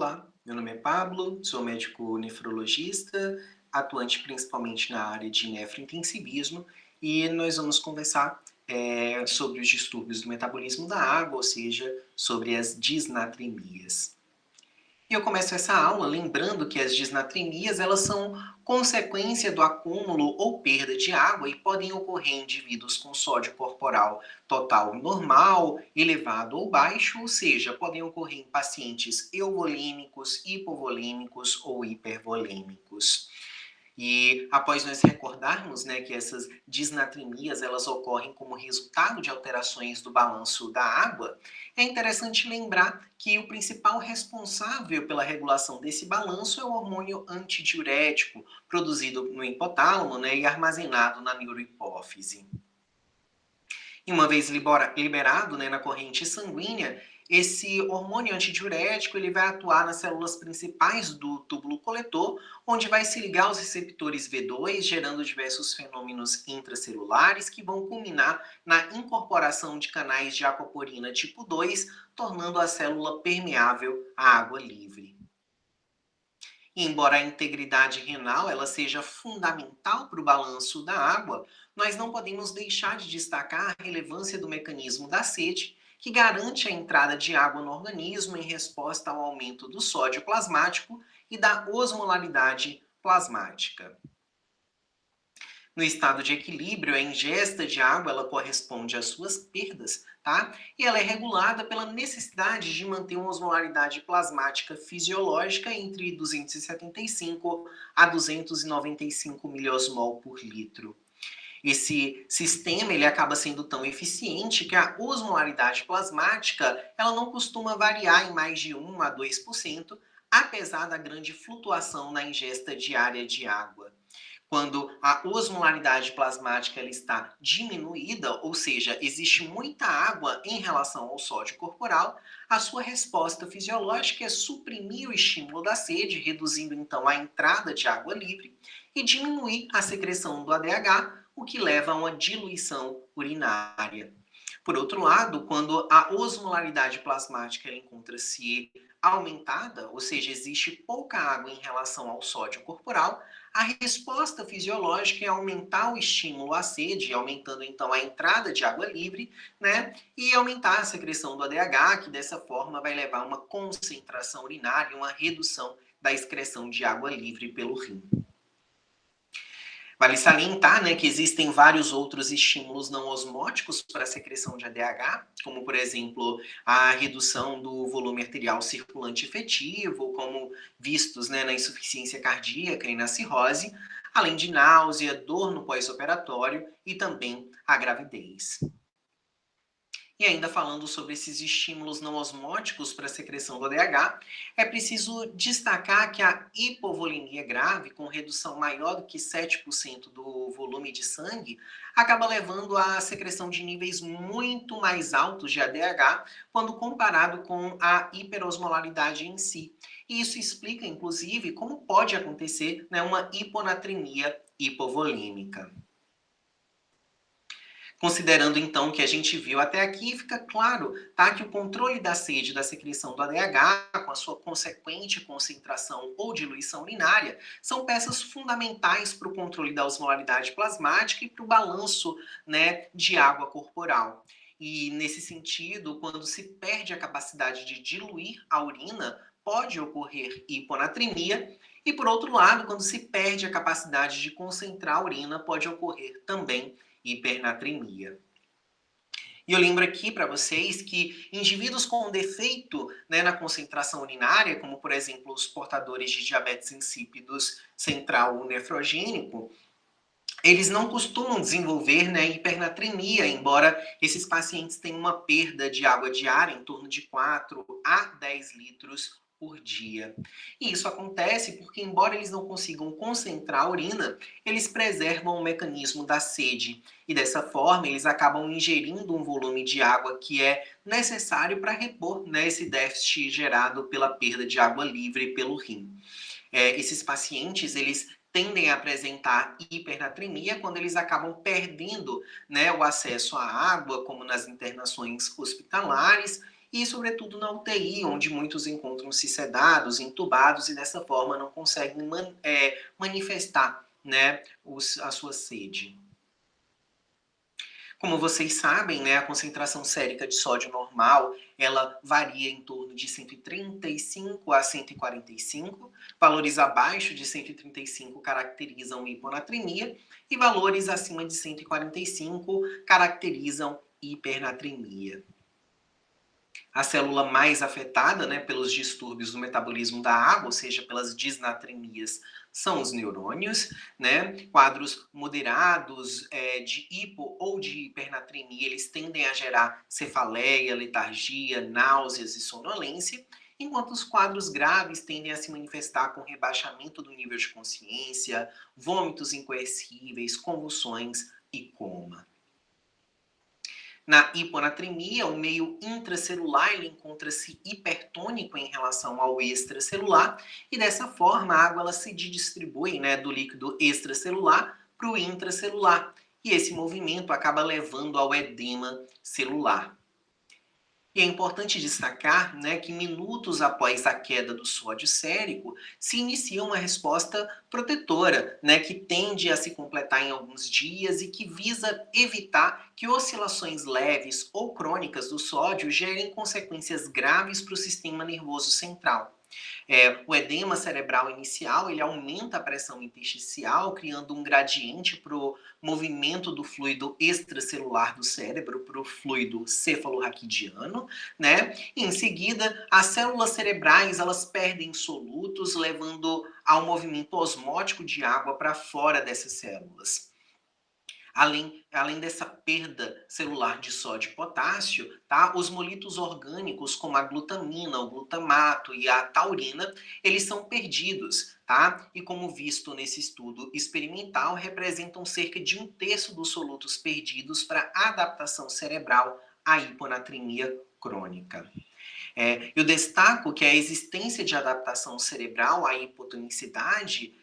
Olá, meu nome é Pablo, sou médico nefrologista, atuante principalmente na área de nefrointensivismo, e nós vamos conversar sobre os distúrbios do metabolismo da água, ou seja, sobre as disnatremias. E eu começo essa aula lembrando que as disnatremias elas são consequência do acúmulo ou perda de água e podem ocorrer em indivíduos com sódio corporal total normal, elevado ou baixo, ou seja, podem ocorrer em pacientes euvolêmicos, hipovolêmicos ou hipervolêmicos. E após nós recordarmos, né, que essas disnatremias elas ocorrem como resultado de alterações do balanço da água, é interessante lembrar que o principal responsável pela regulação desse balanço é o hormônio antidiurético, produzido no hipotálamo, né, e armazenado na neurohipófise. E uma vez liberado, né, na corrente sanguínea, esse hormônio antidiurético ele vai atuar nas células principais do túbulo coletor, onde vai se ligar aos receptores V2, gerando diversos fenômenos intracelulares que vão culminar na incorporação de canais de aquaporina tipo 2, tornando a célula permeável à água livre. E embora a integridade renal ela seja fundamental para o balanço da água, nós não podemos deixar de destacar a relevância do mecanismo da sede, que garante a entrada de água no organismo em resposta ao aumento do sódio plasmático e da osmolaridade plasmática. No estado de equilíbrio, a ingesta de água ela corresponde às suas perdas, tá? E ela é regulada pela necessidade de manter uma osmolaridade plasmática fisiológica entre 275 a 295 miliosmol por litro. Esse sistema ele acaba sendo tão eficiente que a osmolaridade plasmática ela não costuma variar em mais de 1 a 2%, apesar da grande flutuação na ingesta diária de água. Quando a osmolaridade plasmática ela está diminuída, ou seja, existe muita água em relação ao sódio corporal, a sua resposta fisiológica é suprimir o estímulo da sede, reduzindo então a entrada de água livre e diminuir a secreção do ADH, o que leva a uma diluição urinária. Por outro lado, quando a osmolaridade plasmática ela encontra-se aumentada, ou seja, existe pouca água em relação ao sódio corporal, a resposta fisiológica é aumentar o estímulo à sede, aumentando então a entrada de água livre, né? E aumentar a secreção do ADH, que dessa forma vai levar a uma concentração urinária, uma redução da excreção de água livre pelo rim. Vale salientar, né, que existem vários outros estímulos não osmóticos para a secreção de ADH, como, por exemplo, a redução do volume arterial circulante efetivo, como vistos, né, na insuficiência cardíaca e na cirrose, além de náusea, dor no pós-operatório e também a gravidez. E ainda falando sobre esses estímulos não osmóticos para a secreção do ADH, é preciso destacar que a hipovolemia grave, com redução maior do que 7% do volume de sangue, acaba levando à secreção de níveis muito mais altos de ADH quando comparado com a hiperosmolaridade em si. E isso explica, inclusive, como pode acontecer, né, uma hiponatremia hipovolêmica. Considerando então o que a gente viu até aqui, fica claro, tá, que o controle da sede e da secreção do ADH, com a sua consequente concentração ou diluição urinária, são peças fundamentais para o controle da osmolaridade plasmática e para o balanço, né, de água corporal. E nesse sentido, quando se perde a capacidade de diluir a urina, pode ocorrer hiponatremia, e por outro lado, quando se perde a capacidade de concentrar a urina, pode ocorrer também hipernatremia. E eu lembro aqui para vocês que indivíduos com defeito, né, na concentração urinária, como por exemplo os portadores de diabetes insípidos central ou nefrogênico, eles não costumam desenvolver, né, hipernatremia, embora esses pacientes tenham uma perda de água diária em torno de 4 a 10 litros por dia. E isso acontece porque, embora eles não consigam concentrar a urina, eles preservam o mecanismo da sede. E dessa forma, eles acabam ingerindo um volume de água que é necessário para repor, né, esse déficit gerado pela perda de água livre pelo rim. Esses pacientes, eles tendem a apresentar hipernatremia quando eles acabam perdendo, né, o acesso à água, como nas internações hospitalares, e sobretudo na UTI, onde muitos encontram-se sedados, entubados e dessa forma não conseguem manifestar, né, a sua sede. Como vocês sabem, né, a concentração sérica de sódio normal, ela varia em torno de 135 a 145. Valores abaixo de 135 caracterizam hiponatremia e valores acima de 145 caracterizam hipernatremia. A célula mais afetada, né, pelos distúrbios do metabolismo da água, ou seja, pelas disnatremias, são os neurônios, né? Quadros moderados de hipo ou de hipernatremia, eles tendem a gerar cefaleia, letargia, náuseas e sonolência, enquanto os quadros graves tendem a se manifestar com rebaixamento do nível de consciência, vômitos incoercíveis, convulsões e coma. Na hiponatremia, o meio intracelular ele encontra-se hipertônico em relação ao extracelular e dessa forma a água ela se distribui, né, do líquido extracelular para o intracelular e esse movimento acaba levando ao edema celular. E é importante destacar, né, que minutos após a queda do sódio sérico, se inicia uma resposta protetora, né, que tende a se completar em alguns dias e que visa evitar que oscilações leves ou crônicas do sódio gerem consequências graves para o sistema nervoso central. O edema cerebral inicial, ele aumenta a pressão intersticial, criando um gradiente para o movimento do fluido extracelular do cérebro para o fluido cefalorraquidiano, né? E em seguida, as células cerebrais, elas perdem solutos, levando ao movimento osmótico de água para fora dessas células. Além dessa perda celular de sódio e potássio, tá? Os molitos orgânicos, como a glutamina, o glutamato e a taurina, eles são perdidos, tá? E como visto nesse estudo experimental, representam cerca de 1/3 dos solutos perdidos para adaptação cerebral à hiponatremia crônica. Eu destaco que a existência de adaptação cerebral à hipotonicidade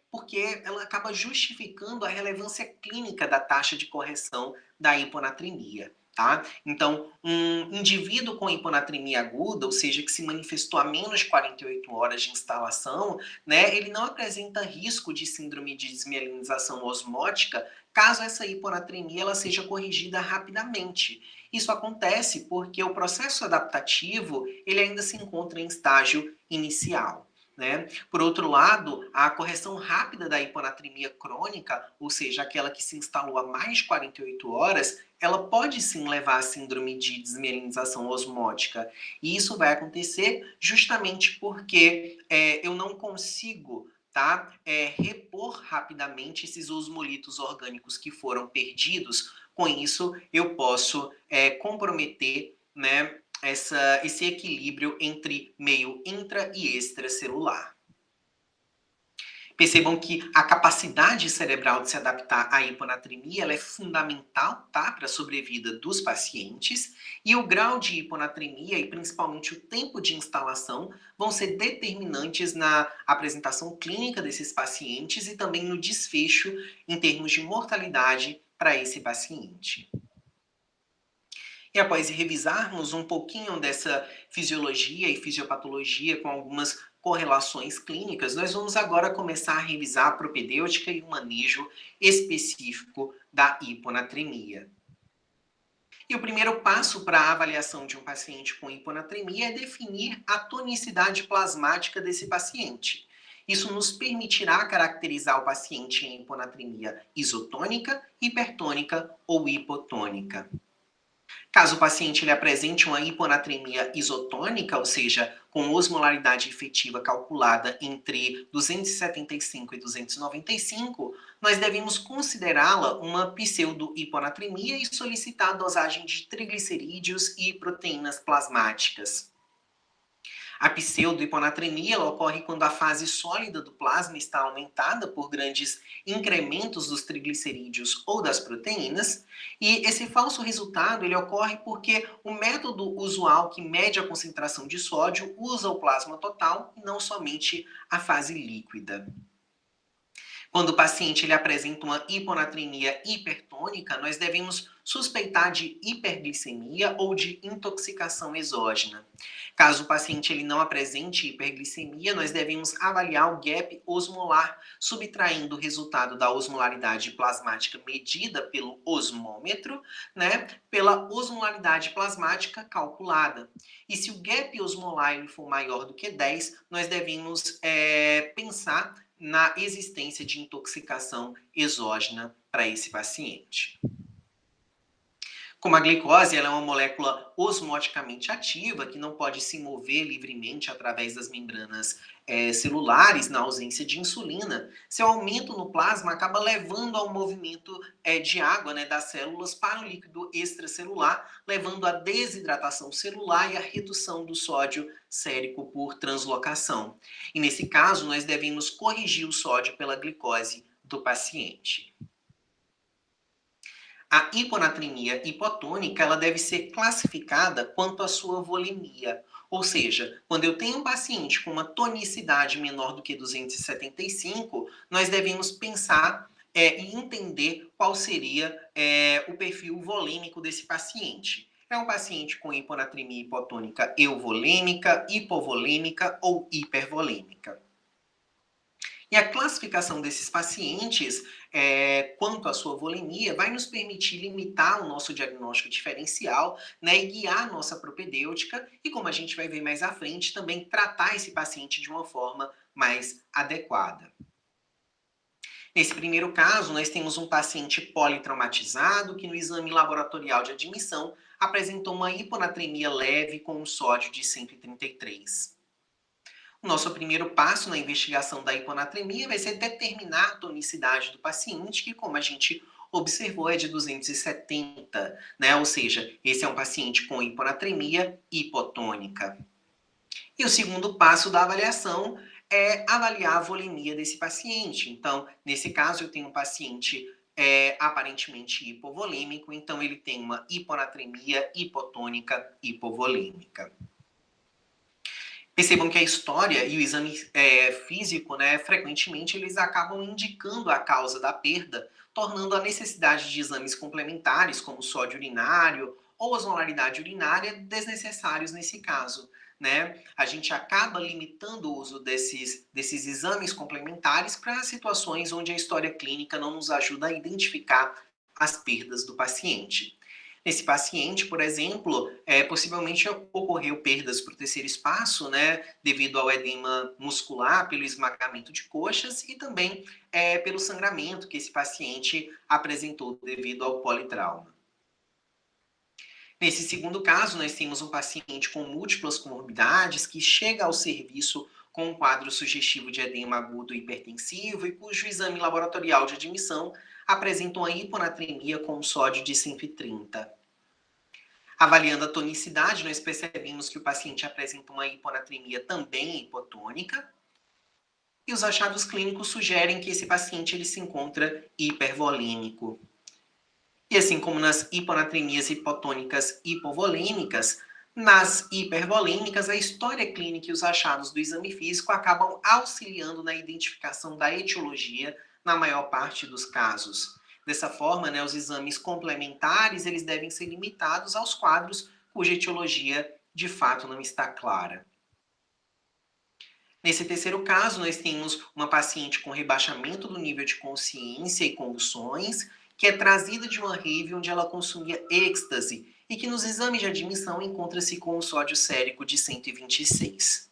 porque ela acaba justificando a relevância clínica da taxa de correção da hiponatremia. Tá? Então, um indivíduo com hiponatremia aguda, ou seja, que se manifestou a menos de 48 horas de instalação, né, ele não apresenta risco de síndrome de desmielinização osmótica caso essa hiponatremia ela seja corrigida rapidamente. Isso acontece porque o processo adaptativo ele ainda se encontra em estágio inicial. Né? Por outro lado, a correção rápida da hiponatremia crônica, ou seja, aquela que se instalou há mais de 48 horas, ela pode sim levar à síndrome de desmielinização osmótica. E isso vai acontecer justamente porque eu não consigo repor rapidamente esses osmolitos orgânicos que foram perdidos. Com isso, eu posso comprometer, né, esse equilíbrio entre meio intra e extracelular. Percebam que a capacidade cerebral de se adaptar à hiponatremia ela é fundamental para a sobrevida dos pacientes e o grau de hiponatremia e principalmente o tempo de instalação vão ser determinantes na apresentação clínica desses pacientes e também no desfecho em termos de mortalidade para esse paciente. E após revisarmos um pouquinho dessa fisiologia e fisiopatologia com algumas correlações clínicas, nós vamos agora começar a revisar a propedêutica e o manejo específico da hiponatremia. E o primeiro passo para a avaliação de um paciente com hiponatremia é definir a tonicidade plasmática desse paciente. Isso nos permitirá caracterizar o paciente em hiponatremia isotônica, hipertônica ou hipotônica. Caso o paciente ele apresente uma hiponatremia isotônica, ou seja, com osmolaridade efetiva calculada entre 275 e 295, nós devemos considerá-la uma pseudo-hiponatremia e solicitar a dosagem de triglicerídeos e proteínas plasmáticas. A pseudo-hiponatremia ocorre quando a fase sólida do plasma está aumentada por grandes incrementos dos triglicerídeos ou das proteínas, e esse falso resultado ele ocorre porque o método usual que mede a concentração de sódio usa o plasma total e não somente a fase líquida. Quando o paciente ele apresenta uma hiponatremia hipertônica, nós devemos suspeitar de hiperglicemia ou de intoxicação exógena. Caso o paciente ele não apresente hiperglicemia, nós devemos avaliar o gap osmolar, subtraindo o resultado da osmolaridade plasmática medida pelo osmômetro, né, pela osmolaridade plasmática calculada. E se o gap osmolar ele for maior do que 10, nós devemos pensar na existência de intoxicação exógena para esse paciente. Como a glicose ela é uma molécula osmoticamente ativa, que não pode se mover livremente através das membranas celulares na ausência de insulina, seu aumento no plasma acaba levando ao movimento de água, né, das células para o líquido extracelular, levando à desidratação celular e à redução do sódio sérico por translocação. E nesse caso, nós devemos corrigir o sódio pela glicose do paciente. A hiponatremia hipotônica ela deve ser classificada quanto à sua volemia. Ou seja, quando eu tenho um paciente com uma tonicidade menor do que 275, nós devemos pensar e entender qual seria o perfil volêmico desse paciente. É um paciente com hiponatremia hipotônica euvolêmica, hipovolêmica ou hipervolêmica. E a classificação desses pacientes, quanto à sua volemia, vai nos permitir limitar o nosso diagnóstico diferencial, né, e guiar a nossa propedêutica e, como a gente vai ver mais à frente, também tratar esse paciente de uma forma mais adequada. Nesse primeiro caso, nós temos um paciente politraumatizado que no exame laboratorial de admissão apresentou uma hiponatremia leve com um sódio de 133. O nosso primeiro passo na investigação da hiponatremia vai ser determinar a tonicidade do paciente, que, como a gente observou, é de 270, né? Ou seja, esse é um paciente com hiponatremia hipotônica. E o segundo passo da avaliação é avaliar a volemia desse paciente. Então, nesse caso, eu tenho um paciente aparentemente hipovolêmico, então ele tem uma hiponatremia hipotônica hipovolêmica. Percebam que a história e o exame físico, né, frequentemente eles acabam indicando a causa da perda, tornando a necessidade de exames complementares, como sódio urinário ou osmolaridade urinária, desnecessários nesse caso. Né? A gente acaba limitando o uso desses exames complementares para situações onde a história clínica não nos ajuda a identificar as perdas do paciente. Nesse paciente, por exemplo, possivelmente ocorreu perdas para o terceiro espaço, né, devido ao edema muscular, pelo esmagamento de coxas e também pelo sangramento que esse paciente apresentou devido ao politrauma. Nesse segundo caso, nós temos um paciente com múltiplas comorbidades que chega ao serviço com um quadro sugestivo de edema agudo hipertensivo e cujo exame laboratorial de admissão apresentou uma hiponatremia com sódio de 130. Avaliando a tonicidade, nós percebemos que o paciente apresenta uma hiponatremia também hipotônica, e os achados clínicos sugerem que esse paciente ele se encontra hipervolêmico. E assim como nas hiponatremias hipotônicas hipovolêmicas, nas hipervolêmicas, a história clínica e os achados do exame físico acabam auxiliando na identificação da etiologia na maior parte dos casos. Dessa forma, né, os exames complementares eles devem ser limitados aos quadros cuja etiologia de fato não está clara. Nesse terceiro caso, nós temos uma paciente com rebaixamento do nível de consciência e convulsões, que é trazida de uma rave onde ela consumia êxtase e que nos exames de admissão encontra-se com um sódio sérico de 126.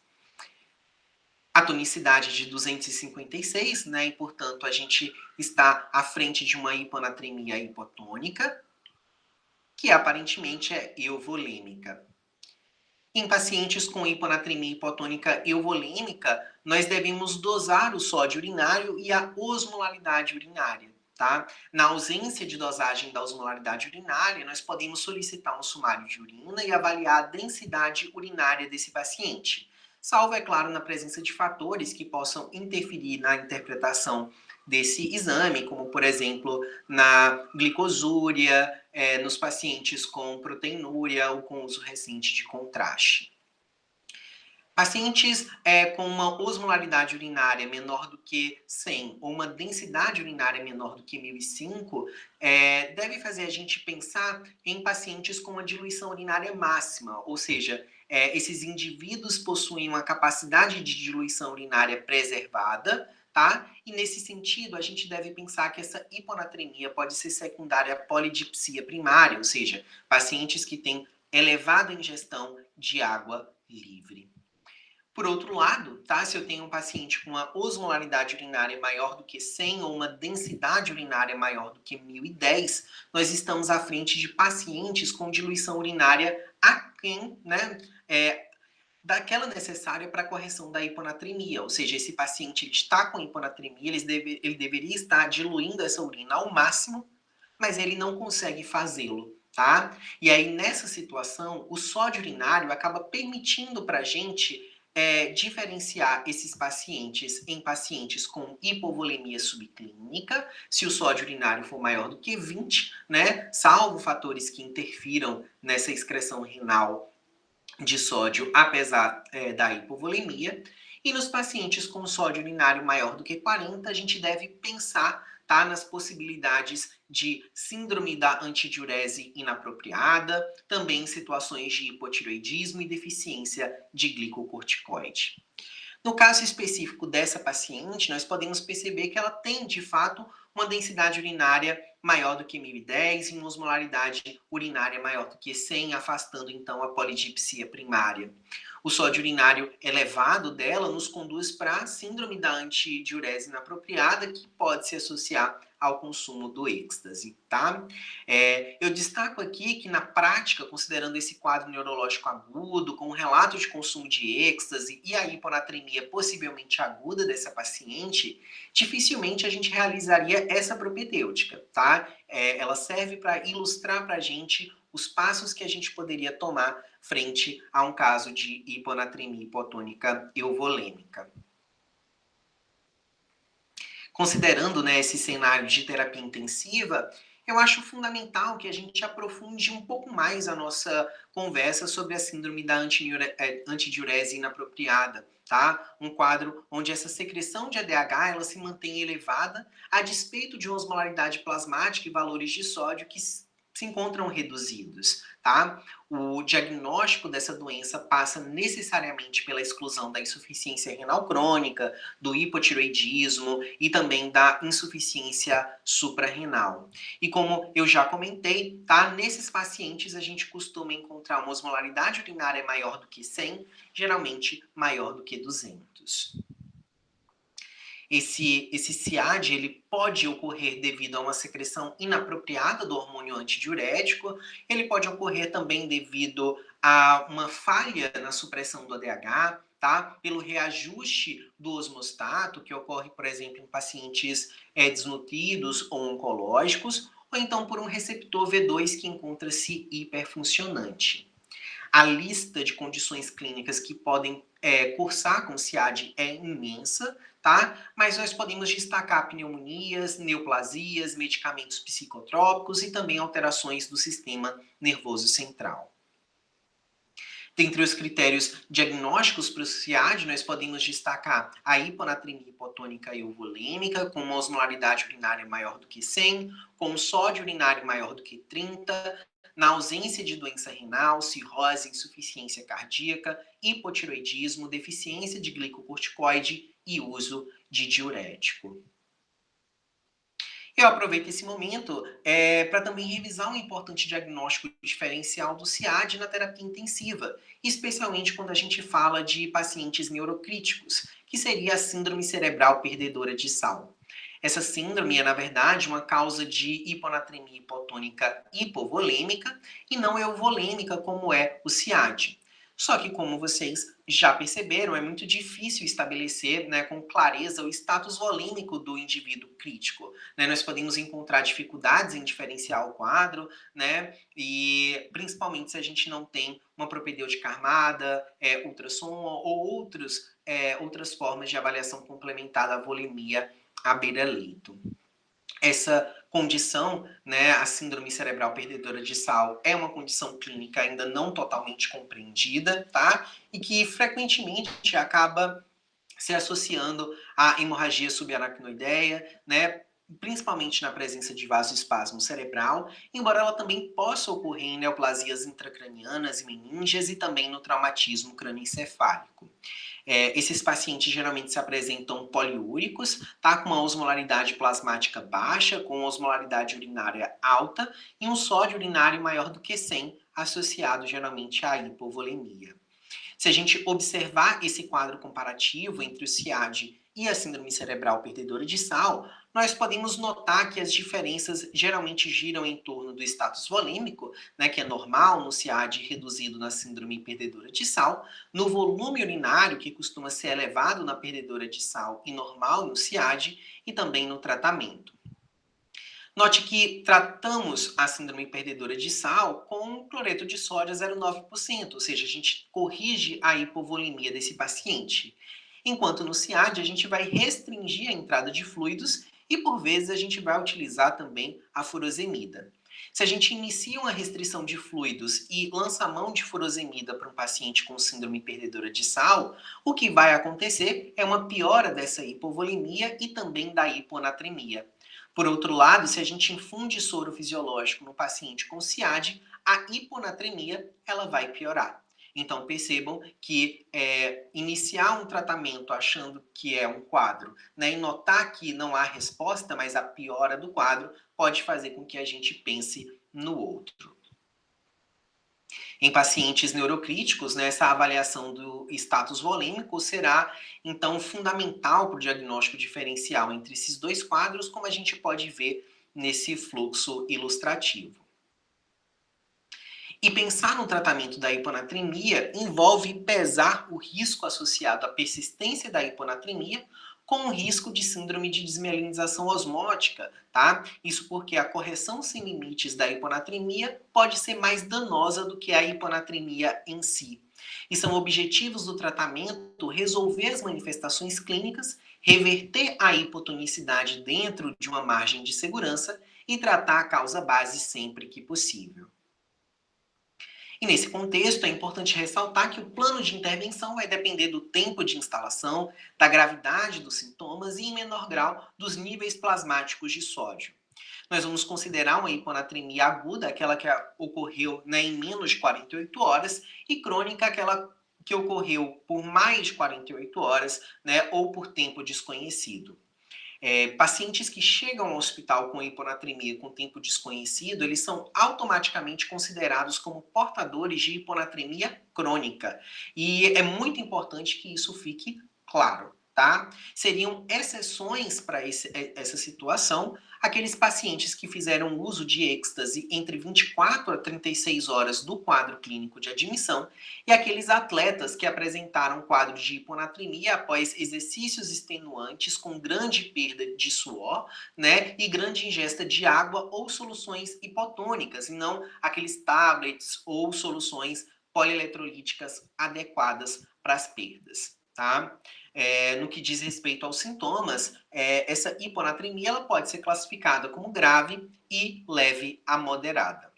A tonicidade de 256, né, e portanto a gente está à frente de uma hiponatremia hipotônica, que aparentemente é euvolêmica. Em pacientes com hiponatremia hipotônica euvolêmica, nós devemos dosar o sódio urinário e a osmolaridade urinária. Tá? Na ausência de dosagem da osmolaridade urinária, nós podemos solicitar um sumário de urina e avaliar a densidade urinária desse paciente. Salvo, é claro, na presença de fatores que possam interferir na interpretação desse exame, como, por exemplo, na glicosúria, nos pacientes com proteinúria ou com uso recente de contraste. Pacientes com uma osmolaridade urinária menor do que 100 ou uma densidade urinária menor do que 1005, deve fazer a gente pensar em pacientes com uma diluição urinária máxima, ou seja, esses indivíduos possuem uma capacidade de diluição urinária preservada, tá? E nesse sentido, a gente deve pensar que essa hiponatremia pode ser secundária à polidipsia primária, ou seja, pacientes que têm elevada ingestão de água livre. Por outro lado, tá? Se eu tenho um paciente com uma osmolaridade urinária maior do que 100 ou uma densidade urinária maior do que 1010, nós estamos à frente de pacientes com diluição urinária aquém, né, daquela necessária para a correção da hiponatremia. Ou seja, esse paciente ele está com hiponatremia, ele deveria estar diluindo essa urina ao máximo, mas ele não consegue fazê-lo, tá? E aí, nessa situação, o sódio urinário acaba permitindo para a gente diferenciar esses pacientes em pacientes com hipovolemia subclínica, se o sódio urinário for maior do que 20, né? Salvo fatores que interfiram nessa excreção renal de sódio, apesar da hipovolemia. E nos pacientes com sódio urinário maior do que 40, a gente deve pensar, tá, nas possibilidades de síndrome da antidiurese inapropriada, também em situações de hipotireoidismo e deficiência de glicocorticoide. No caso específico dessa paciente, nós podemos perceber que ela tem, de fato, uma densidade urinária maior do que 1010 e uma osmolaridade urinária maior do que 100, afastando então a polidipsia primária. O sódio urinário elevado dela nos conduz para a síndrome da antidiurese inapropriada, que pode se associar ao consumo do êxtase, tá? Eu destaco aqui que na prática, considerando esse quadro neurológico agudo, com um relato de consumo de êxtase e a hiponatremia possivelmente aguda dessa paciente, dificilmente a gente realizaria essa propedêutica, tá? Ela serve para ilustrar para a gente os passos que a gente poderia tomar frente a um caso de hiponatremia hipotônica euvolêmica. Considerando, né, esse cenário de terapia intensiva, eu acho fundamental que a gente aprofunde um pouco mais a nossa conversa sobre a síndrome da antidiurese inapropriada, tá? Um quadro onde essa secreção de ADH ela se mantém elevada a despeito de osmolaridade plasmática e valores de sódio que se encontram reduzidos, tá? O diagnóstico dessa doença passa necessariamente pela exclusão da insuficiência renal crônica, do hipotireoidismo e também da insuficiência suprarrenal. E como eu já comentei, tá? Nesses pacientes a gente costuma encontrar uma osmolaridade urinária maior do que 100, geralmente maior do que 200. Esse SIAD ele pode ocorrer devido a uma secreção inapropriada do hormônio antidiurético, ele pode ocorrer também devido a uma falha na supressão do ADH, tá? Pelo reajuste do osmostato, que ocorre, por exemplo, em pacientes desnutridos ou oncológicos, ou então por um receptor V2 que encontra-se hiperfuncionante. A lista de condições clínicas que podem cursar com SIAD é imensa, tá? Mas nós podemos destacar pneumonias, neoplasias, medicamentos psicotrópicos e também alterações do sistema nervoso central. Dentre os critérios diagnósticos para o SIAD, nós podemos destacar a hiponatremia hipotônica euvolêmica, com uma osmolaridade urinária maior do que 100, com um sódio urinário maior do que 30, na ausência de doença renal, cirrose, insuficiência cardíaca, hipotireoidismo, deficiência de glicocorticoide e uso de diurético. Eu aproveito esse momento para também revisar um importante diagnóstico diferencial do SIAD na terapia intensiva, especialmente quando a gente fala de pacientes neurocríticos, que seria a síndrome cerebral perdedora de sal. Essa síndrome é, na verdade, uma causa de hiponatremia hipotônica hipovolêmica e não euvolêmica, como é o SIAD. Só que, como vocês já perceberam, é muito difícil estabelecer, né, com clareza o status volêmico do indivíduo crítico. Né? Nós podemos encontrar dificuldades em diferenciar o quadro, né? E principalmente se a gente não tem uma propedêutica armada, ultrassom ou outras formas de avaliação complementar da volemia à beira-leito. Essa condição, né, a síndrome cerebral perdedora de sal, é uma condição clínica ainda não totalmente compreendida, tá? E que frequentemente acaba se associando à hemorragia subaracnoideia, né? Principalmente na presença de vasoespasmo cerebral, embora ela também possa ocorrer em neoplasias intracranianas e meníngeas e também no traumatismo crânioencefálico. Esses pacientes geralmente se apresentam poliúricos, tá? Com uma osmolaridade plasmática baixa, com osmolaridade urinária alta e um sódio urinário maior do que 100, associado geralmente à hipovolemia. Se a gente observar esse quadro comparativo entre o CIAD e a síndrome cerebral perdedora de sal, nós podemos notar que as diferenças geralmente giram em torno do status volêmico, né, que é normal no CIAD reduzido na síndrome perdedora de sal, no volume urinário, que costuma ser elevado na perdedora de sal e normal no CIAD, e também no tratamento. Note que tratamos a síndrome perdedora de sal com cloreto de sódio a 0,9%, ou seja, a gente corrige a hipovolemia desse paciente. Enquanto no CIAD a gente vai restringir a entrada de fluidos e por vezes a gente vai utilizar também a furosemida. Se a gente inicia uma restrição de fluidos e lança a mão de furosemida para um paciente com síndrome perdedora de sal, o que vai acontecer é uma piora dessa hipovolemia e também da hiponatremia. Por outro lado, se a gente infunde soro fisiológico no paciente com CIAD, a hiponatremia ela vai piorar. Então percebam que iniciar um tratamento achando que é um quadro, né, e notar que não há resposta, mas a piora do quadro, pode fazer com que a gente pense no outro. Em pacientes neurocríticos, né, essa avaliação do status volêmico será, então, fundamental para o diagnóstico diferencial entre esses dois quadros, como a gente pode ver nesse fluxo ilustrativo. E pensar no tratamento da hiponatremia envolve pesar o risco associado à persistência da hiponatremia com o risco de síndrome de desmielinização osmótica, tá? Isso porque a correção sem limites da hiponatremia pode ser mais danosa do que a hiponatremia em si. E são objetivos do tratamento resolver as manifestações clínicas, reverter a hipotonicidade dentro de uma margem de segurança e tratar a causa base sempre que possível. E nesse contexto, é importante ressaltar que o plano de intervenção vai depender do tempo de instalação, da gravidade dos sintomas e, em menor grau, dos níveis plasmáticos de sódio. Nós vamos considerar uma hiponatremia aguda, aquela que ocorreu, né, em menos de 48 horas, e crônica, aquela que ocorreu por mais de 48 horas, né, ou por tempo desconhecido. Pacientes que chegam ao hospital com hiponatremia com tempo desconhecido, eles são automaticamente considerados como portadores de hiponatremia crônica. E é muito importante que isso fique claro, tá? Seriam exceções para essa situação aqueles pacientes que fizeram uso de êxtase entre 24 a 36 horas do quadro clínico de admissão e aqueles atletas que apresentaram quadro de hiponatremia após exercícios extenuantes com grande perda de suor, né, e grande ingesta de água ou soluções hipotônicas, e não aqueles tablets ou soluções polieletrolíticas adequadas para as perdas, tá? No que diz respeito aos sintomas, essa hiponatremia ela pode ser classificada como grave e leve a moderada.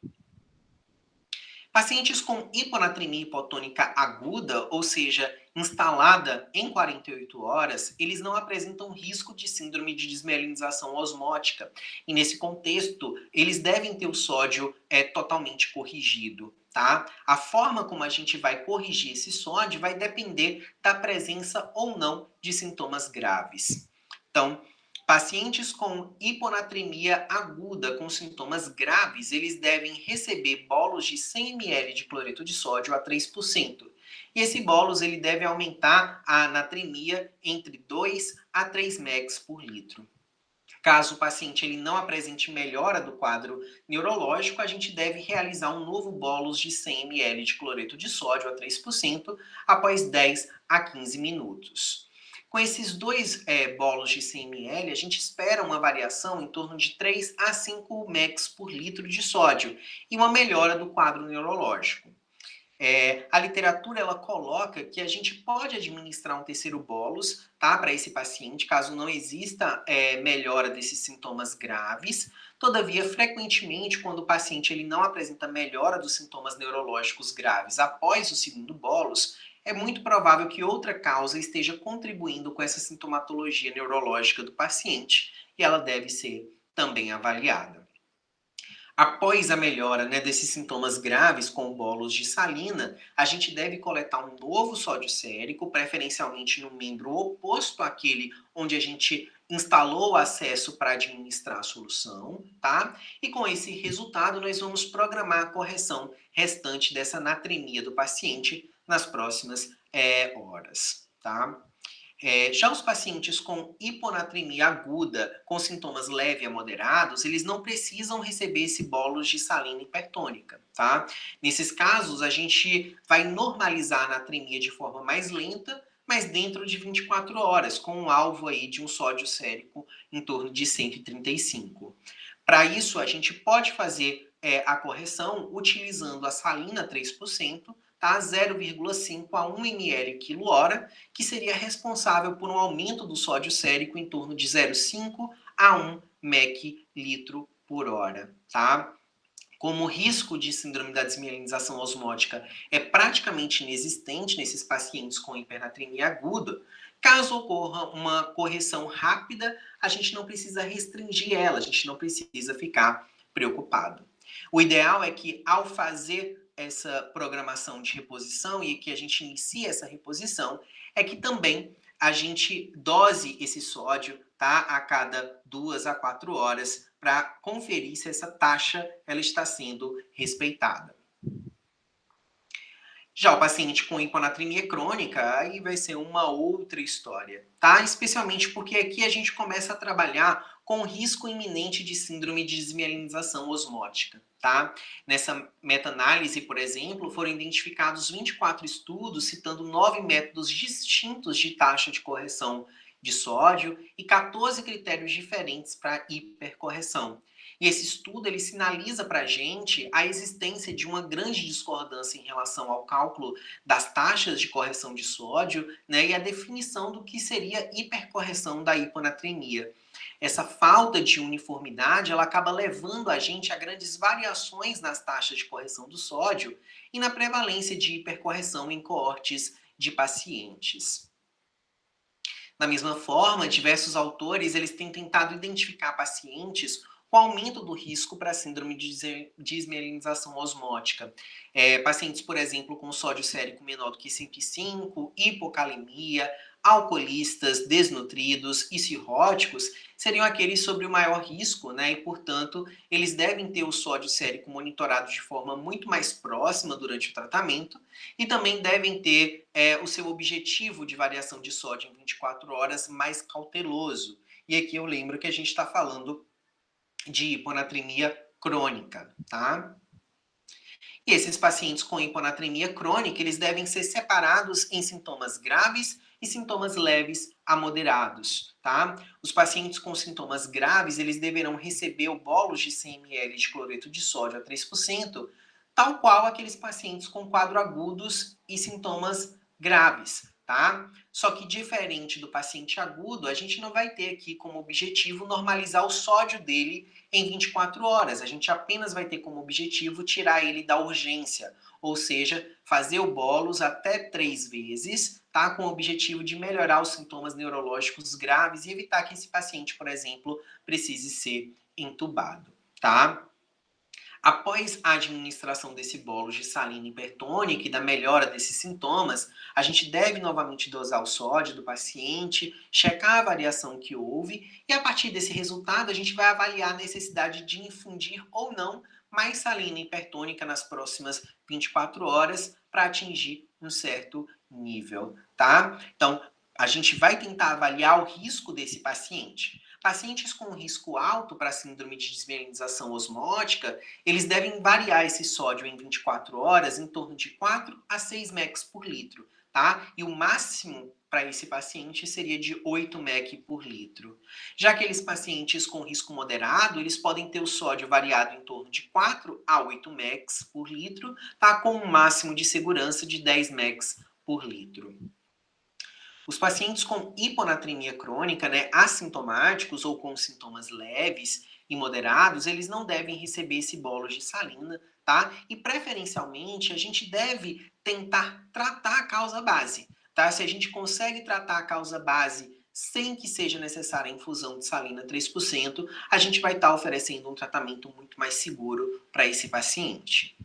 Pacientes com hiponatremia hipotônica aguda, ou seja, instalada em 48 horas, eles não apresentam risco de síndrome de desmielinização osmótica. E nesse contexto, eles devem ter o sódio totalmente corrigido. Tá? A forma como a gente vai corrigir esse sódio vai depender da presença ou não de sintomas graves. Então, pacientes com hiponatremia aguda com sintomas graves, eles devem receber bolos de 100 ml de cloreto de sódio a 3%. E esse bolos ele deve aumentar a anatremia entre 2 a 3 megs por litro. Caso o paciente ele não apresente melhora do quadro neurológico, a gente deve realizar um novo bolus de 100 ml de cloreto de sódio a 3% após 10 a 15 minutos. Com esses dois bolos de 100 ml, a gente espera uma variação em torno de 3 a 5 megs por litro de sódio e uma melhora do quadro neurológico. A literatura ela coloca que a gente pode administrar um terceiro bolus, tá, para esse paciente, caso não exista melhora desses sintomas graves. Todavia, frequentemente, quando o paciente ele não apresenta melhora dos sintomas neurológicos graves após o segundo bolus, é muito provável que outra causa esteja contribuindo com essa sintomatologia neurológica do paciente e ela deve ser também avaliada. Após a melhora, né, desses sintomas graves com bolos de salina, a gente deve coletar um novo sódio sérico, preferencialmente no membro oposto àquele onde a gente instalou o acesso para administrar a solução, tá? E com esse resultado, nós vamos programar a correção restante dessa natremia do paciente nas próximas horas, tá? Já os pacientes com hiponatremia aguda, com sintomas leves a moderados, eles não precisam receber esse bolus de salina hipertônica, tá? Nesses casos, a gente vai normalizar a natremia de forma mais lenta, mas dentro de 24 horas, com um alvo aí de um sódio sérico em torno de 135. Para isso, a gente pode fazer a correção utilizando a salina 3%, tá? 0,5 a 1 ml quilo-hora, que seria responsável por um aumento do sódio sérico em torno de 0,5 a 1 mEq litro por hora, tá? Como o risco de síndrome da desmielinização osmótica é praticamente inexistente nesses pacientes com hipernatremia aguda, caso ocorra uma correção rápida, a gente não precisa restringir ela, a gente não precisa ficar preocupado. O ideal é que, ao fazer essa programação de reposição e que a gente inicie essa reposição, é que também a gente dose esse sódio, tá, a cada 2 a 4 horas para conferir se essa taxa ela está sendo respeitada. Já o paciente com hiponatremia crônica, aí vai ser uma outra história, tá? Especialmente porque aqui a gente começa a trabalhar com risco iminente de síndrome de desmielinização osmótica, tá? Nessa meta-análise, por exemplo, foram identificados 24 estudos citando 9 métodos distintos de taxa de correção de sódio e 14 critérios diferentes para hipercorreção. E esse estudo ele sinaliza para a gente a existência de uma grande discordância em relação ao cálculo das taxas de correção de sódio, né, e a definição do que seria hipercorreção da hiponatremia. Essa falta de uniformidade ela acaba levando a gente a grandes variações nas taxas de correção do sódio e na prevalência de hipercorreção em coortes de pacientes. Da mesma forma, diversos autores eles têm tentado identificar pacientes com aumento do risco para a síndrome de desmielinização osmótica. Pacientes, por exemplo, com sódio sérico menor do que 105, hipocalemia, alcoolistas, desnutridos e cirróticos seriam aqueles sobre o maior risco, né? E, portanto, eles devem ter o sódio sérico monitorado de forma muito mais próxima durante o tratamento e também devem ter o seu objetivo de variação de sódio em 24 horas mais cauteloso. E aqui eu lembro que a gente está falando de hiponatremia crônica, tá? E esses pacientes com hiponatremia crônica, eles devem ser separados em sintomas graves e sintomas leves a moderados, tá? Os pacientes com sintomas graves, eles deverão receber o bolus de 100 ml de cloreto de sódio a 3%, tal qual aqueles pacientes com quadro agudos e sintomas graves, tá? Só que diferente do paciente agudo, a gente não vai ter aqui como objetivo normalizar o sódio dele em 24 horas. A gente apenas vai ter como objetivo tirar ele da urgência, ou seja, fazer o bolus até 3 vezes, tá? Com o objetivo de melhorar os sintomas neurológicos graves e evitar que esse paciente, por exemplo, precise ser entubado, tá? Após a administração desse bolus de salina hipertônica e da melhora desses sintomas, a gente deve novamente dosar o sódio do paciente, checar a variação que houve e a partir desse resultado a gente vai avaliar a necessidade de infundir ou não mais salina hipertônica nas próximas 24 horas para atingir um certo nível, tá? Então, a gente vai tentar avaliar o risco desse paciente. Pacientes com risco alto para síndrome de desmielinização osmótica, eles devem variar esse sódio em 24 horas em torno de 4 a 6 mEq por litro, tá? E o máximo para esse paciente seria de 8 mEq por litro. Já aqueles pacientes com risco moderado, eles podem ter o sódio variado em torno de 4 a 8 mEq por litro, tá? Com um máximo de segurança de 10 mEq por litro. Os pacientes com hiponatremia crônica, né, assintomáticos ou com sintomas leves e moderados, eles não devem receber esse bolo de salina, tá? E preferencialmente a gente deve tentar tratar a causa base, tá? Se a gente consegue tratar a causa base sem que seja necessária a infusão de salina 3%, a gente vai estar oferecendo um tratamento muito mais seguro para esse paciente.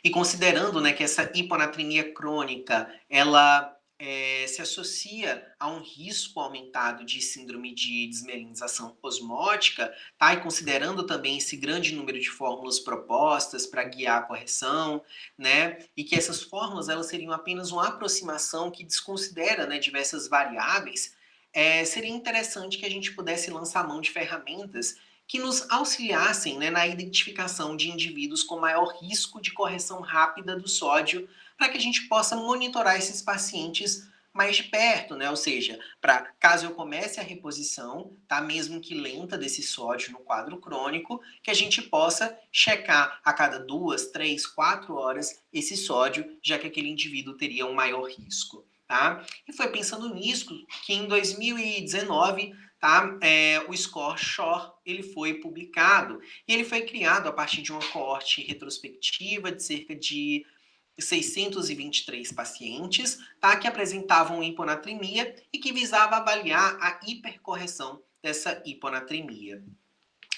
E considerando, né, que essa hiponatremia crônica, ela se associa a um risco aumentado de síndrome de desmielinização osmótica, tá? E considerando também esse grande número de fórmulas propostas para guiar a correção, né? E que essas fórmulas elas seriam apenas uma aproximação que desconsidera, né, diversas variáveis, seria interessante que a gente pudesse lançar mão de ferramentas que nos auxiliassem, né, na identificação de indivíduos com maior risco de correção rápida do sódio, para que a gente possa monitorar esses pacientes mais de perto, né? Ou seja, para caso eu comece a reposição, tá? Mesmo que lenta desse sódio no quadro crônico, que a gente possa checar a cada 2, 3, 4 horas esse sódio, já que aquele indivíduo teria um maior risco. Tá? E foi pensando nisso que em 2019, tá, o score SHORE ele foi publicado e ele foi criado a partir de uma coorte retrospectiva de cerca de 623 pacientes, tá, que apresentavam hiponatremia e que visava avaliar a hipercorreção dessa hiponatremia.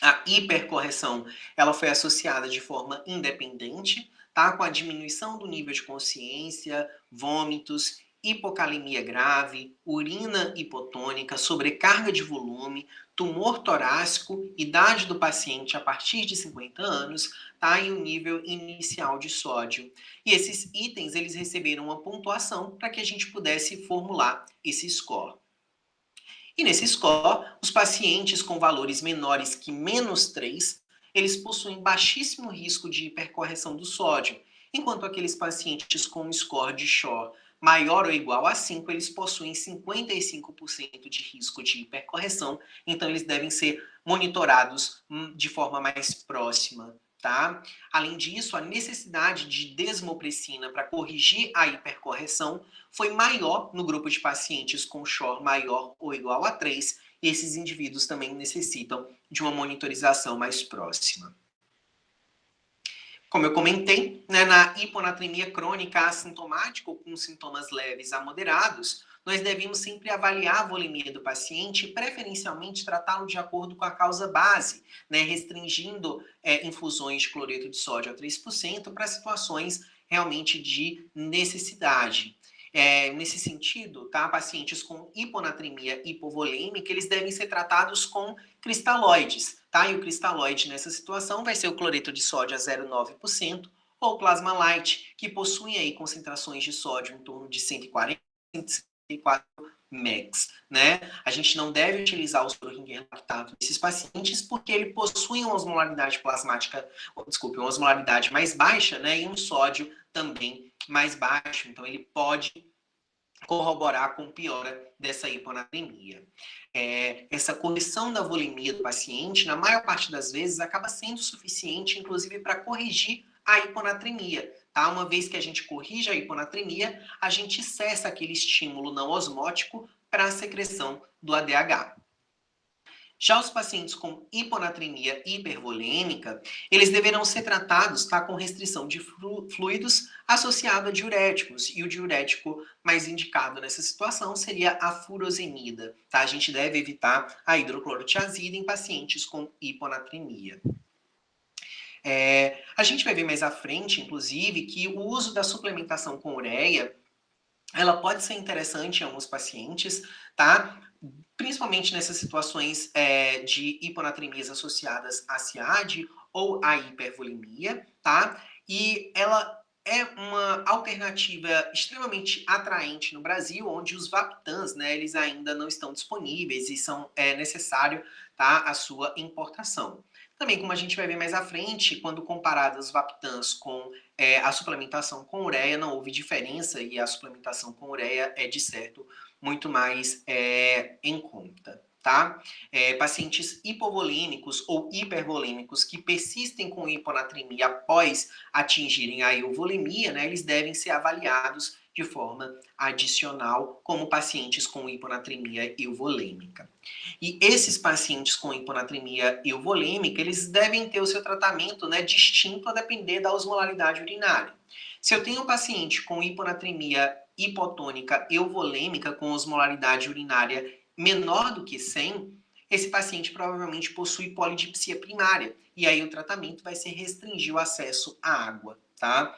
A hipercorreção ela foi associada de forma independente, tá, com a diminuição do nível de consciência, vômitos, hipocalemia grave, urina hipotônica, sobrecarga de volume, tumor torácico, idade do paciente a partir de 50 anos, tá, e o nível inicial de sódio. E esses itens eles receberam uma pontuação para que a gente pudesse formular esse score. E nesse score, os pacientes com valores menores que -3, eles possuem baixíssimo risco de hipercorreção do sódio, enquanto aqueles pacientes com um score de SHORE maior ou igual a 5, eles possuem 55% de risco de hipercorreção, então eles devem ser monitorados de forma mais próxima. Tá? Além disso, a necessidade de desmopressina para corrigir a hipercorreção foi maior no grupo de pacientes com SHORE maior ou igual a 3, e esses indivíduos também necessitam de uma monitorização mais próxima. Como eu comentei, né, na hiponatremia crônica assintomática ou com sintomas leves a moderados, nós devemos sempre avaliar a volemia do paciente e preferencialmente tratá-lo de acordo com a causa base, né, restringindo infusões de cloreto de sódio a 3% para situações realmente de necessidade. Nesse sentido, tá, pacientes com hiponatremia hipovolêmica, eles devem ser tratados com cristalóides, tá? E o cristalóide nessa situação vai ser o cloreto de sódio a 0,9% ou plasma light, que possuem aí concentrações de sódio em torno de 140 e 164 mEq, né? A gente não deve utilizar o soro Ringer lactato nesses pacientes porque ele possui uma osmolaridade plasmática, uma osmolaridade mais baixa, né? E um sódio também mais baixo, então ele pode corroborar com piora dessa hiponatremia. Essa correção da volemia do paciente, na maior parte das vezes, acaba sendo suficiente, inclusive, para corrigir a hiponatremia. Tá? Uma vez que a gente corrige a hiponatremia, a gente cessa aquele estímulo não osmótico para a secreção do ADH. Já os pacientes com hiponatremia hipervolêmica, eles deverão ser tratados, tá, com restrição de fluidos associado a diuréticos. E o diurético mais indicado nessa situação seria a furosemida. Tá? A gente deve evitar a hidroclorotiazida em pacientes com hiponatremia. A gente vai ver mais à frente, inclusive, que o uso da suplementação com ureia ela pode ser interessante em alguns pacientes, tá? Principalmente nessas situações de hiponatremias associadas à SIAD ou à hipervolemia, tá? E ela é uma alternativa extremamente atraente no Brasil, onde os Vaptans, né, eles ainda não estão disponíveis e são necessário, tá, a sua importação. Também, como a gente vai ver mais à frente, quando comparadas os Vaptans com a suplementação com ureia, não houve diferença e a suplementação com ureia é, de certo, muito mais em conta. Tá? Pacientes hipovolêmicos ou hipervolêmicos que persistem com hiponatremia após atingirem a euvolemia, né, eles devem ser avaliados de forma adicional como pacientes com hiponatremia euvolêmica. E esses pacientes com hiponatremia euvolêmica, eles devem ter o seu tratamento, né, distinto a depender da osmolaridade urinária. Se eu tenho um paciente com hiponatremia hipotônica euvolêmica com osmolaridade urinária menor do que 100, esse paciente provavelmente possui polidipsia primária. E aí o tratamento vai ser restringir o acesso à água, tá?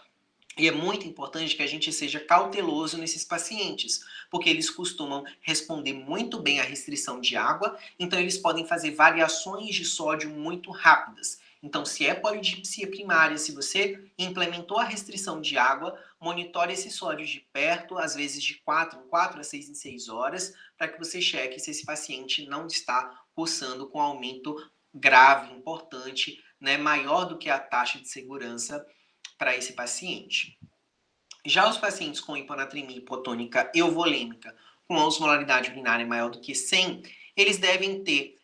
E é muito importante que a gente seja cauteloso nesses pacientes, porque eles costumam responder muito bem à restrição de água, então eles podem fazer variações de sódio muito rápidas. Então, se é polidipsia primária, se você implementou a restrição de água, monitore esse sódio de perto, às vezes de 4 em 4 a 6 em 6 horas, para que você cheque se esse paciente não está cursando com aumento grave, importante, né, maior do que a taxa de segurança para esse paciente. Já os pacientes com hiponatremia hipotônica euvolêmica com a osmolaridade urinária maior do que 100, eles devem ter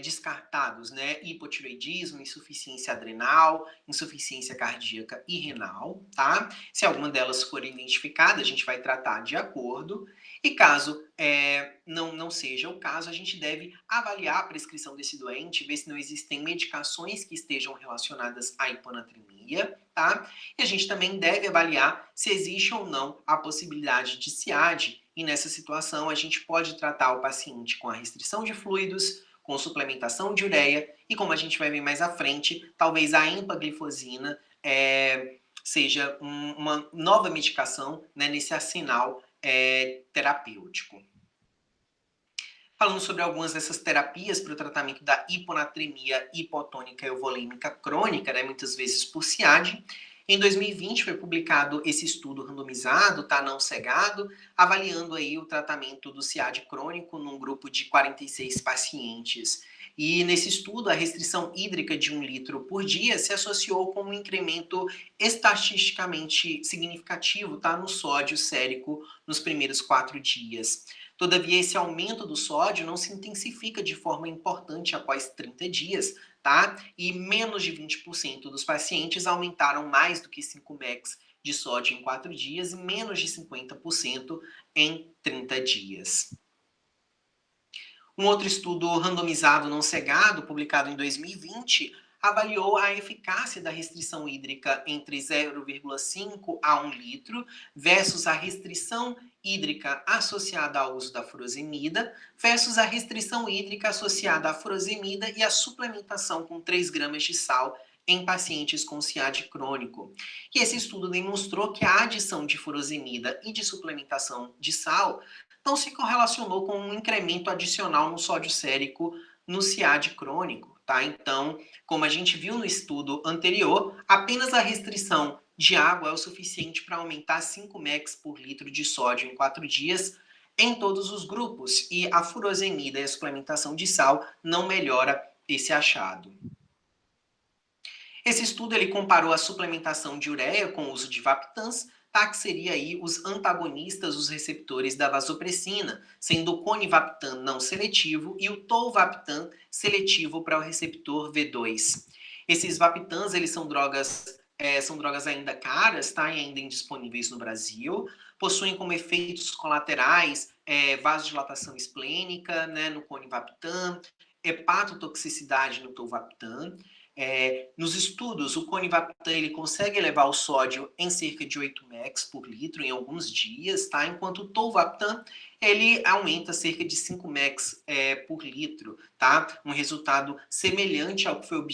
descartados, né, hipotireoidismo, insuficiência adrenal, insuficiência cardíaca e renal, tá? Se alguma delas for identificada, a gente vai tratar de acordo. E caso não seja o caso, a gente deve avaliar a prescrição desse doente, ver se não existem medicações que estejam relacionadas à hiponatremia, tá? E a gente também deve avaliar se existe ou não a possibilidade de SIAD, e nessa situação a gente pode tratar o paciente com a restrição de fluidos, com suplementação de ureia, e como a gente vai ver mais à frente, talvez a empaglifosina seja uma nova medicação, né, nesse arsenal terapêutico. Falando sobre algumas dessas terapias para o tratamento da hiponatremia hipotônica euvolêmica crônica, né, muitas vezes por SIAD, em 2020 foi publicado esse estudo randomizado, tá, não cegado, avaliando aí o tratamento do SIAD crônico num grupo de 46 pacientes. E nesse estudo, a restrição hídrica de 1 litro por dia se associou com um incremento estatisticamente significativo, tá, no sódio sérico nos primeiros 4 dias. Todavia, esse aumento do sódio não se intensifica de forma importante após 30 dias, tá? E menos de 20% dos pacientes aumentaram mais do que 5 mEq de sódio em 4 dias e menos de 50% em 30 dias. Um outro estudo randomizado não cegado, publicado em 2020, avaliou a eficácia da restrição hídrica entre 0,5 a 1 litro versus a restrição hídrica associada ao uso da furosemida versus a restrição hídrica associada à furosemida e à suplementação com 3 gramas de sal em pacientes com SIAD crônico. E esse estudo demonstrou que a adição de furosemida e de suplementação de sal não se correlacionou com um incremento adicional no sódio sérico no SIAD crônico, tá? Então, como a gente viu no estudo anterior, apenas a restrição de água é o suficiente para aumentar 5 mEq por litro de sódio em 4 dias em todos os grupos, e a furosemida e a suplementação de sal não melhora esse achado. Esse estudo ele comparou a suplementação de ureia com o uso de Vaptans, tá? Que seria aí os antagonistas dos receptores da vasopressina, sendo o Conivaptan não seletivo e o Tolvaptan seletivo para o receptor V2. Esses Vaptans, eles são drogas ainda caras, tá? E ainda indisponíveis no Brasil, possuem como efeitos colaterais vasodilatação esplênica, né, no Conivaptan, hepatotoxicidade no Tolvaptan. Nos estudos, o Conivaptan ele consegue elevar o sódio em cerca de 8 mEq por litro em alguns dias, tá? Enquanto o Tolvaptan ele aumenta cerca de 5 mEq por litro, tá? Um resultado semelhante ao que foi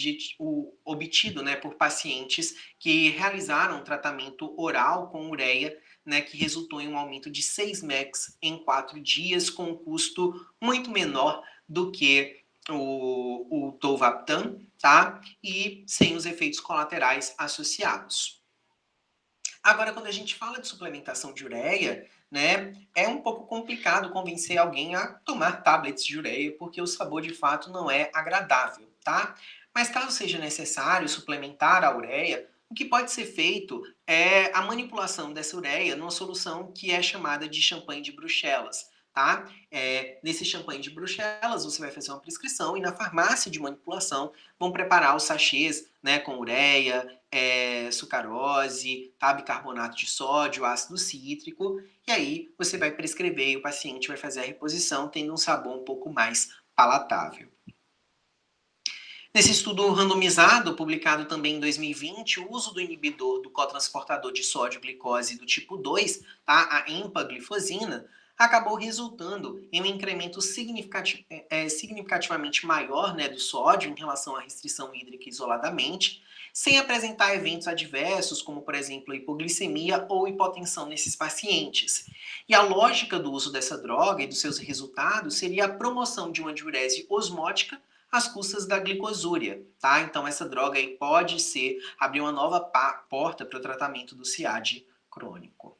obtido, né, por pacientes que realizaram um tratamento oral com ureia, né, que resultou em um aumento de 6 mEq em 4 dias, com um custo muito menor do que o Tolvaptan, tá? E sem os efeitos colaterais associados. Agora, quando a gente fala de suplementação de ureia, né, é um pouco complicado convencer alguém a tomar tablets de ureia, porque o sabor de fato não é agradável, tá? Mas caso seja necessário suplementar a ureia, o que pode ser feito é a manipulação dessa ureia numa solução que é chamada de champanhe de Bruxelas, tá? Nesse champanhe de Bruxelas, você vai fazer uma prescrição e na farmácia de manipulação vão preparar os sachês, né, com ureia, sucarose, tá, bicarbonato de sódio, ácido cítrico, e aí você vai prescrever e o paciente vai fazer a reposição tendo um sabor um pouco mais palatável. Nesse estudo randomizado, publicado também em 2020, o uso do inibidor do cotransportador de sódio-glicose do tipo 2, tá, a empaglifosina, acabou resultando em um incremento significativamente maior, né, do sódio em relação à restrição hídrica isoladamente, sem apresentar eventos adversos, como, por exemplo, hipoglicemia ou hipotensão nesses pacientes. E a lógica do uso dessa droga e dos seus resultados seria a promoção de uma diurese osmótica às custas da glicosúria, tá? Então essa droga aí pode abrir uma nova porta para o tratamento do CIAD crônico.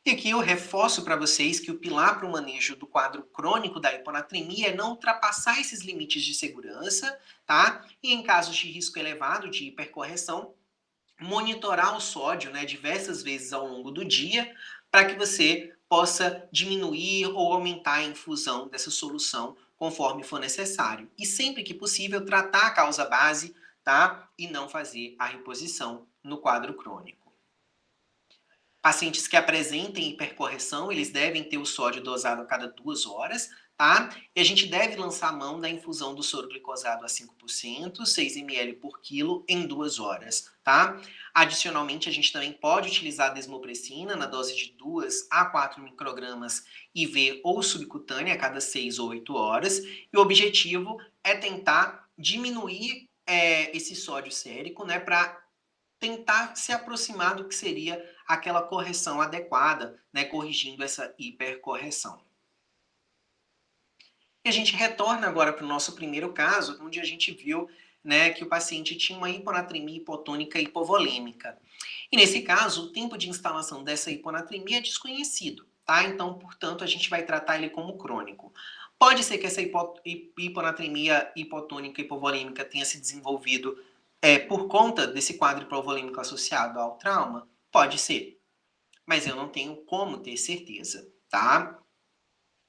E aqui eu reforço para vocês que o pilar para o manejo do quadro crônico da hiponatremia é não ultrapassar esses limites de segurança, tá? E em casos de risco elevado de hipercorreção, monitorar o sódio, né, diversas vezes ao longo do dia, para que você possa diminuir ou aumentar a infusão dessa solução conforme for necessário. E sempre que possível, tratar a causa base, tá? E não fazer a reposição no quadro crônico. Pacientes que apresentem hipercorreção, eles devem ter o sódio dosado a cada 2 horas, tá? E a gente deve lançar a mão da infusão do soro glicosado a 5%, 6 ml por quilo, em 2 horas, tá? Adicionalmente, a gente também pode utilizar a desmopressina na dose de 2 a 4 microgramas IV ou subcutânea a cada 6 ou 8 horas. E o objetivo é tentar diminuir esse sódio sérico, né, para tentar se aproximar do que seria aquela correção adequada, né, corrigindo essa hipercorreção. E a gente retorna agora para o nosso primeiro caso, onde a gente viu, né, que o paciente tinha uma hiponatremia hipotônica hipovolêmica. E nesse caso, o tempo de instalação dessa hiponatremia é desconhecido, tá? Então, portanto, a gente vai tratar ele como crônico. Pode ser que essa hiponatremia hipotônica hipovolêmica tenha se desenvolvido por conta desse quadro hipovolêmico associado ao trauma? Pode ser, mas eu não tenho como ter certeza, tá?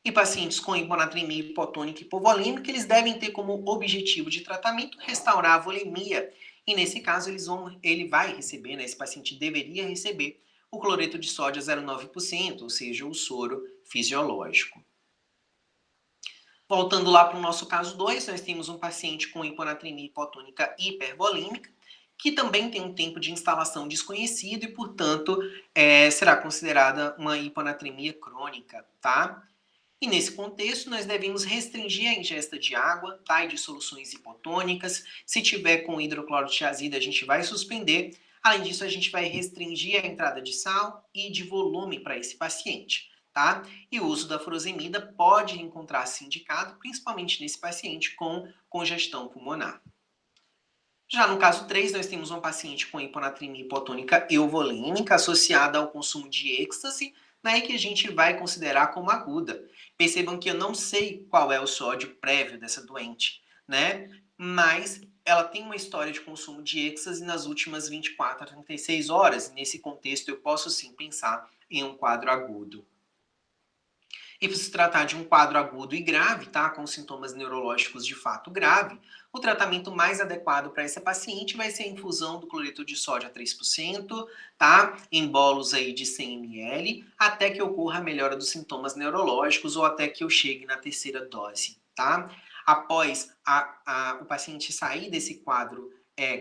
E pacientes com hiponatremia hipotônica e hipovolêmica, eles devem ter como objetivo de tratamento restaurar a volemia. E nesse caso, ele vai receber, né, esse paciente deveria receber o cloreto de sódio a 0,9%, ou seja, o soro fisiológico. Voltando lá para o nosso caso 2, nós temos um paciente com hiponatremia hipotônica hipervolêmica, que também tem um tempo de instalação desconhecido e, portanto, será considerada uma hiponatremia crônica, tá? E nesse contexto, nós devemos restringir a ingesta de água, tá? E de soluções hipotônicas. Se tiver com hidroclorotiazida, a gente vai suspender. Além disso, a gente vai restringir a entrada de sal e de volume para esse paciente, tá? E o uso da furosemida pode encontrar-se indicado, principalmente nesse paciente com congestão pulmonar. Já no caso 3, nós temos um paciente com hiponatremia hipotônica euvolêmica associada ao consumo de êxtase, né, que a gente vai considerar como aguda. Percebam que eu não sei qual é o sódio prévio dessa doente, né? Mas ela tem uma história de consumo de êxtase nas últimas 24 a 36 horas. Nesse contexto, eu posso sim pensar em um quadro agudo. E por se tratar de um quadro agudo e grave, tá, com sintomas neurológicos de fato grave, o tratamento mais adequado para essa paciente vai ser a infusão do cloreto de sódio a 3%, tá, em bolos aí de 100 ml, até que ocorra a melhora dos sintomas neurológicos ou até que eu chegue na terceira dose, tá? Após o paciente sair desse quadro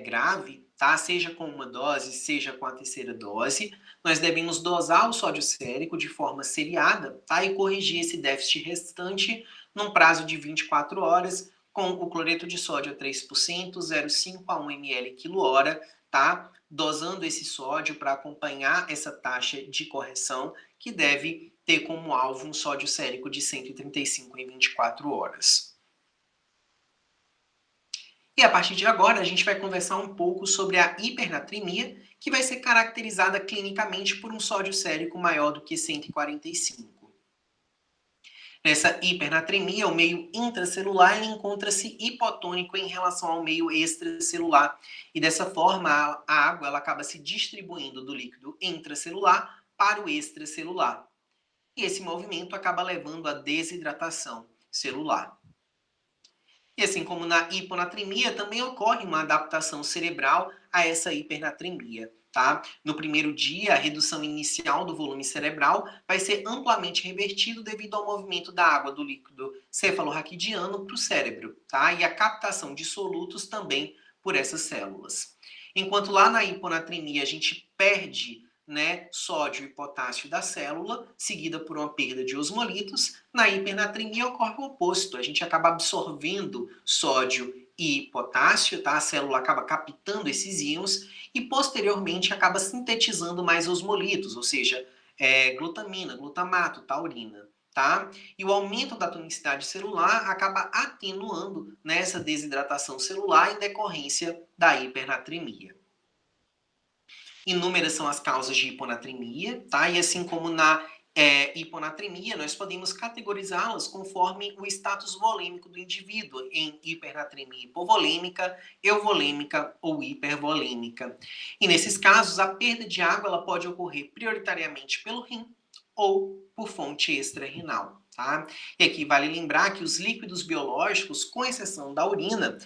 grave, tá, seja com uma dose, seja com a terceira dose, nós devemos dosar o sódio sérico de forma seriada, tá, e corrigir esse déficit restante num prazo de 24 horas com o cloreto de sódio a 3%, 0,5 a 1 ml quilo-hora, tá, dosando esse sódio para acompanhar essa taxa de correção que deve ter como alvo um sódio sérico de 135 em 24 horas. E a partir de agora, a gente vai conversar um pouco sobre a hipernatremia, que vai ser caracterizada clinicamente por um sódio sérico maior do que 145. Nessa hipernatremia, o meio intracelular ele encontra-se hipotônico em relação ao meio extracelular. E dessa forma, a água ela acaba se distribuindo do líquido intracelular para o extracelular. E esse movimento acaba levando à desidratação celular. E assim como na hiponatremia, também ocorre uma adaptação cerebral a essa hipernatremia. Tá? No primeiro dia, a redução inicial do volume cerebral vai ser amplamente revertido devido ao movimento da água do líquido cefalorraquidiano para o cérebro, tá? E a captação de solutos também por essas células. Enquanto lá na hiponatremia a gente perde, né, sódio e potássio da célula, seguida por uma perda de osmolitos, na hipernatremia ocorre o oposto, a gente acaba absorvendo sódio e potássio, tá? A célula acaba captando esses íons e posteriormente acaba sintetizando mais osmolitos, ou seja, glutamina, glutamato, taurina. Tá? E o aumento da tonicidade celular acaba atenuando nessa desidratação celular em decorrência da hipernatremia. Inúmeras são as causas de hiponatremia, tá? E assim como na hiponatremia, nós podemos categorizá-las conforme o status volêmico do indivíduo, em hipernatremia hipovolêmica, euvolêmica ou hipervolêmica. E nesses casos, a perda de água ela pode ocorrer prioritariamente pelo rim ou por fonte extra-renal. Tá? E aqui vale lembrar que os líquidos biológicos, com exceção da urina,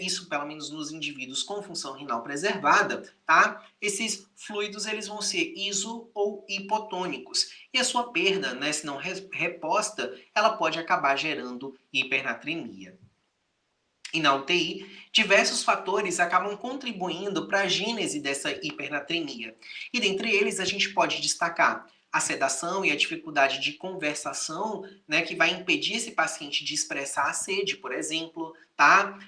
isso pelo menos nos indivíduos com função renal preservada, tá? Esses fluidos eles vão ser iso ou hipotônicos. E a sua perda, né, se não reposta, ela pode acabar gerando hipernatremia. E na UTI, diversos fatores acabam contribuindo para a gênese dessa hipernatremia. E dentre eles a gente pode destacar a sedação e a dificuldade de conversação, né, que vai impedir esse paciente de expressar a sede, por exemplo, tá?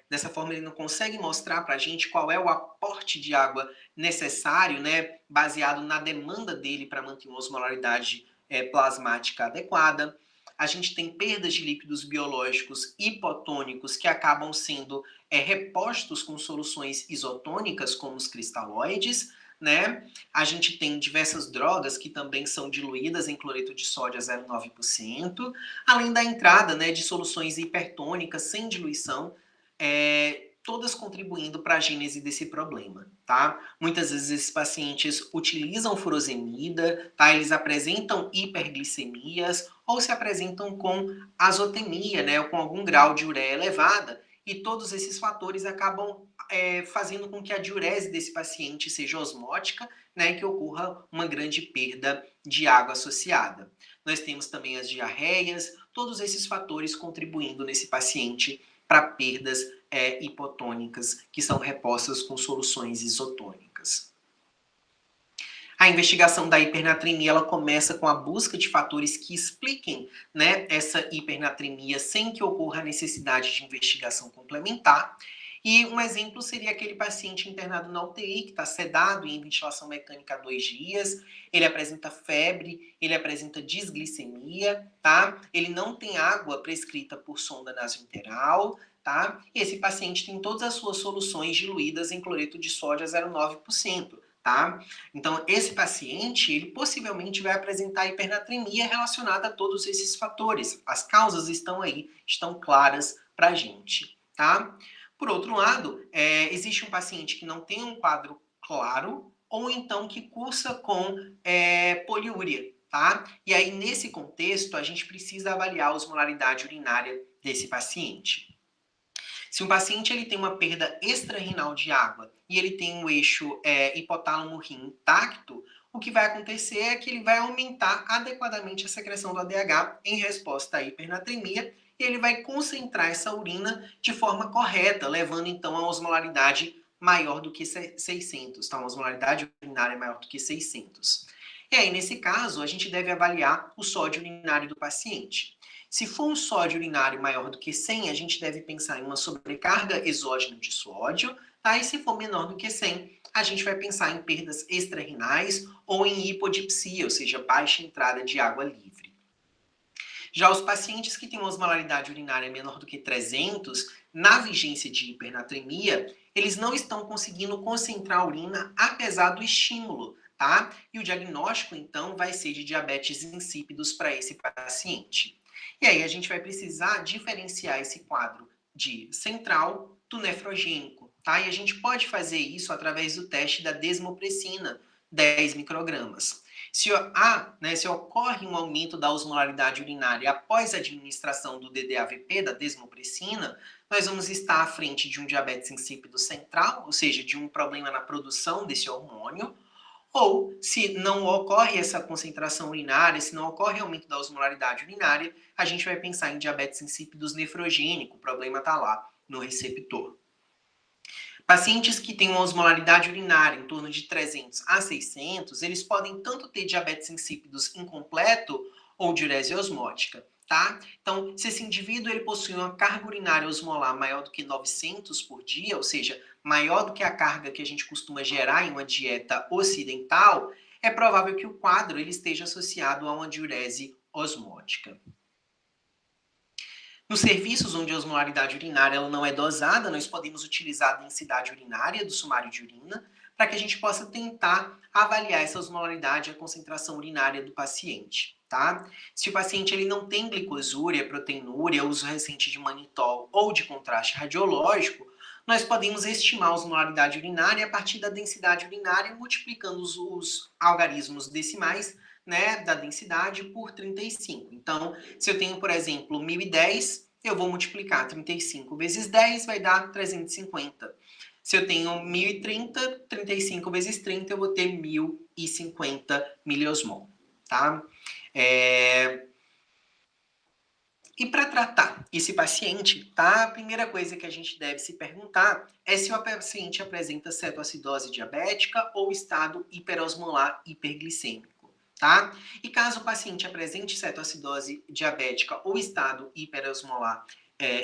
Dessa forma ele não consegue mostrar para a gente qual é o aporte de água necessário, né, baseado na demanda dele para manter uma osmolaridade plasmática adequada. A gente tem perdas de líquidos biológicos hipotônicos que acabam sendo repostos com soluções isotônicas, como os cristalóides, né? A gente tem diversas drogas que também são diluídas em cloreto de sódio a 0,9%, além da entrada, né, de soluções hipertônicas sem diluição, todas contribuindo para a gênese desse problema, tá? Muitas vezes esses pacientes utilizam furosemida, tá? Eles apresentam hiperglicemias ou se apresentam com azotemia, né, ou com algum grau de ureia elevada, e todos esses fatores acabam fazendo com que a diurese desse paciente seja osmótica, né, e que ocorra uma grande perda de água associada. Nós temos também as diarreias, todos esses fatores contribuindo nesse paciente para perdas hipotônicas que são repostas com soluções isotônicas. A investigação da hipernatremia ela começa com a busca de fatores que expliquem, né, essa hipernatremia sem que ocorra a necessidade de investigação complementar. E um exemplo seria aquele paciente internado na UTI, que está sedado e em ventilação mecânica há 2 dias, ele apresenta febre, ele apresenta disglicemia, tá? Ele não tem água prescrita por sonda nasointeral, tá? E esse paciente tem todas as suas soluções diluídas em cloreto de sódio a 0,9%. Tá? Então, esse paciente, ele possivelmente vai apresentar hipernatremia relacionada a todos esses fatores. As causas estão aí, estão claras para a gente, tá? Por outro lado, existe um paciente que não tem um quadro claro ou então que cursa com poliúria, tá? E aí, nesse contexto, a gente precisa avaliar a osmolaridade urinária desse paciente. Se um paciente ele tem uma perda extra-renal de água e ele tem um eixo hipotálamo-rim intacto, o que vai acontecer é que ele vai aumentar adequadamente a secreção do ADH em resposta à hipernatremia e ele vai concentrar essa urina de forma correta, levando então a osmolaridade maior do que 600, tá? Uma osmolaridade urinária maior do que 600. E aí, nesse caso, a gente deve avaliar o sódio urinário do paciente. Se for um sódio urinário maior do que 100, a gente deve pensar em uma sobrecarga exógena de sódio, tá? E se for menor do que 100, a gente vai pensar em perdas extra-renais ou em hipodipsia, ou seja, baixa entrada de água livre. Já os pacientes que têm uma osmolaridade urinária menor do que 300, na vigência de hipernatremia, eles não estão conseguindo concentrar a urina apesar do estímulo, tá? E o diagnóstico, então, vai ser de diabetes insípidos para esse paciente. E aí a gente vai precisar diferenciar esse quadro de central do nefrogênico, tá? E a gente pode fazer isso através do teste da desmopressina, 10 microgramas. Se ocorre um aumento da osmolaridade urinária após a administração do DDAVP, da desmopressina, nós vamos estar à frente de um diabetes insípido central, ou seja, de um problema na produção desse hormônio, ou, se não ocorre essa concentração urinária, se não ocorre aumento da osmolaridade urinária, a gente vai pensar em diabetes insípidos nefrogênico, o problema está lá no receptor. Pacientes que têm uma osmolaridade urinária em torno de 300 a 600, eles podem tanto ter diabetes insípidos incompleto ou diurese osmótica, tá? Então, se esse indivíduo ele possui uma carga urinária osmolar maior do que 900 por dia, ou seja, maior do que a carga que a gente costuma gerar em uma dieta ocidental, é provável que o quadro ele esteja associado a uma diurese osmótica. Nos serviços onde a osmolaridade urinária ela não é dosada, nós podemos utilizar a densidade urinária do sumário de urina para que a gente possa tentar avaliar essa osmolaridade e a concentração urinária do paciente, tá? Se o paciente ele não tem glicosúria, proteinúria, uso recente de manitol ou de contraste radiológico, nós podemos estimar a osmolaridade urinária a partir da densidade urinária, multiplicando os algarismos decimais, né, da densidade por 35. Então, se eu tenho, por exemplo, 1010, eu vou multiplicar 35 vezes 10, vai dar 350. Se eu tenho 1030, 35 vezes 30, eu vou ter 1050 miliosmol, tá? E para tratar esse paciente, tá? A primeira coisa que a gente deve se perguntar é se o paciente apresenta cetoacidose diabética ou estado hiperosmolar hiperglicêmico, tá? E caso o paciente apresente cetoacidose diabética ou estado hiperosmolar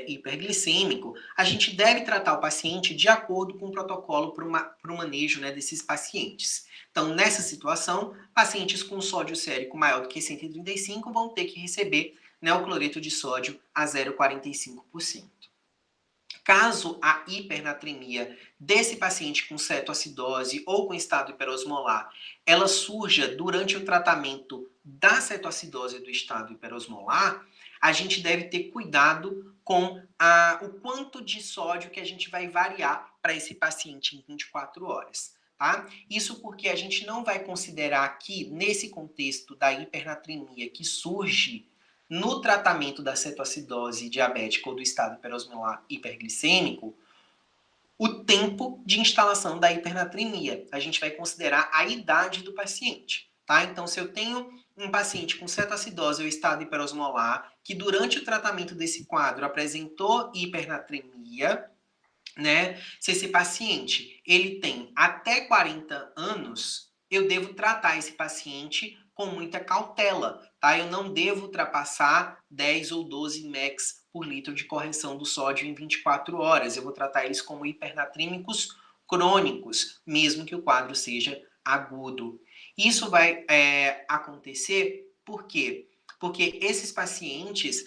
hiperglicêmico, a gente deve tratar o paciente de acordo com o protocolo para o manejo, né, desses pacientes. Então, nessa situação, pacientes com sódio sérico maior do que 135 vão ter que receber, né, o cloreto de sódio a 0,45%. Caso a hipernatremia desse paciente com cetoacidose ou com estado hiperosmolar, ela surja durante o tratamento da cetoacidose do estado hiperosmolar, a gente deve ter cuidado com o quanto de sódio que a gente vai variar para esse paciente em 24 horas. Tá? Isso porque a gente não vai considerar aqui, nesse contexto da hipernatremia que surge no tratamento da cetoacidose diabética ou do estado hiperosmolar hiperglicêmico, o tempo de instalação da hipernatremia. A gente vai considerar a idade do paciente. Tá? Então, se eu tenho um paciente com cetoacidose ou estado hiperosmolar que durante o tratamento desse quadro apresentou hipernatremia, né? Se esse paciente ele tem até 40 anos, eu devo tratar esse paciente com muita cautela, tá? Eu não devo ultrapassar 10 ou 12 mEq por litro de correção do sódio em 24 horas. Eu vou tratar eles como hipernatrímicos crônicos, mesmo que o quadro seja agudo. Isso vai acontecer por quê? Porque esses pacientes,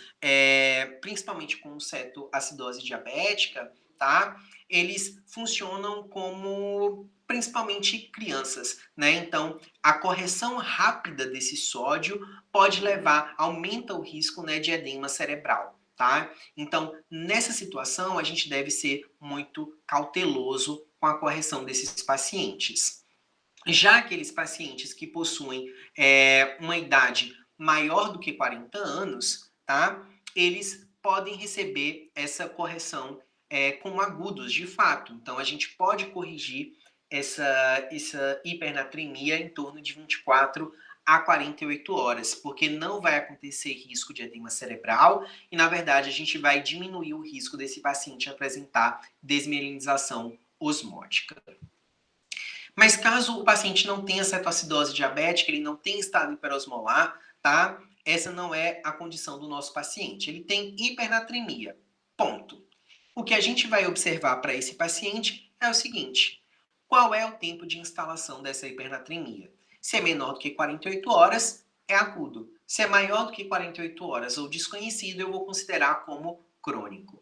principalmente com cetoacidose diabética, tá? Eles funcionam como principalmente crianças, né? Então, a correção rápida desse sódio pode aumenta o risco, né, de edema cerebral, tá? Então, nessa situação, a gente deve ser muito cauteloso com a correção desses pacientes. Já aqueles pacientes que possuem uma idade maior do que 40 anos, tá? Eles podem receber essa correção como agudos, de fato. Então, a gente pode corrigir essa hipernatremia em torno de 24 a 48 horas, porque não vai acontecer risco de edema cerebral e, na verdade, a gente vai diminuir o risco desse paciente apresentar desmielinização osmótica. Mas caso o paciente não tenha cetoacidose diabética, ele não tem estado hiperosmolar, tá? Essa não é a condição do nosso paciente. Ele tem hipernatremia. Ponto. O que a gente vai observar para esse paciente é o seguinte: qual é o tempo de instalação dessa hipernatremia? Se é menor do que 48 horas, é agudo. Se é maior do que 48 horas ou desconhecido, eu vou considerar como crônico.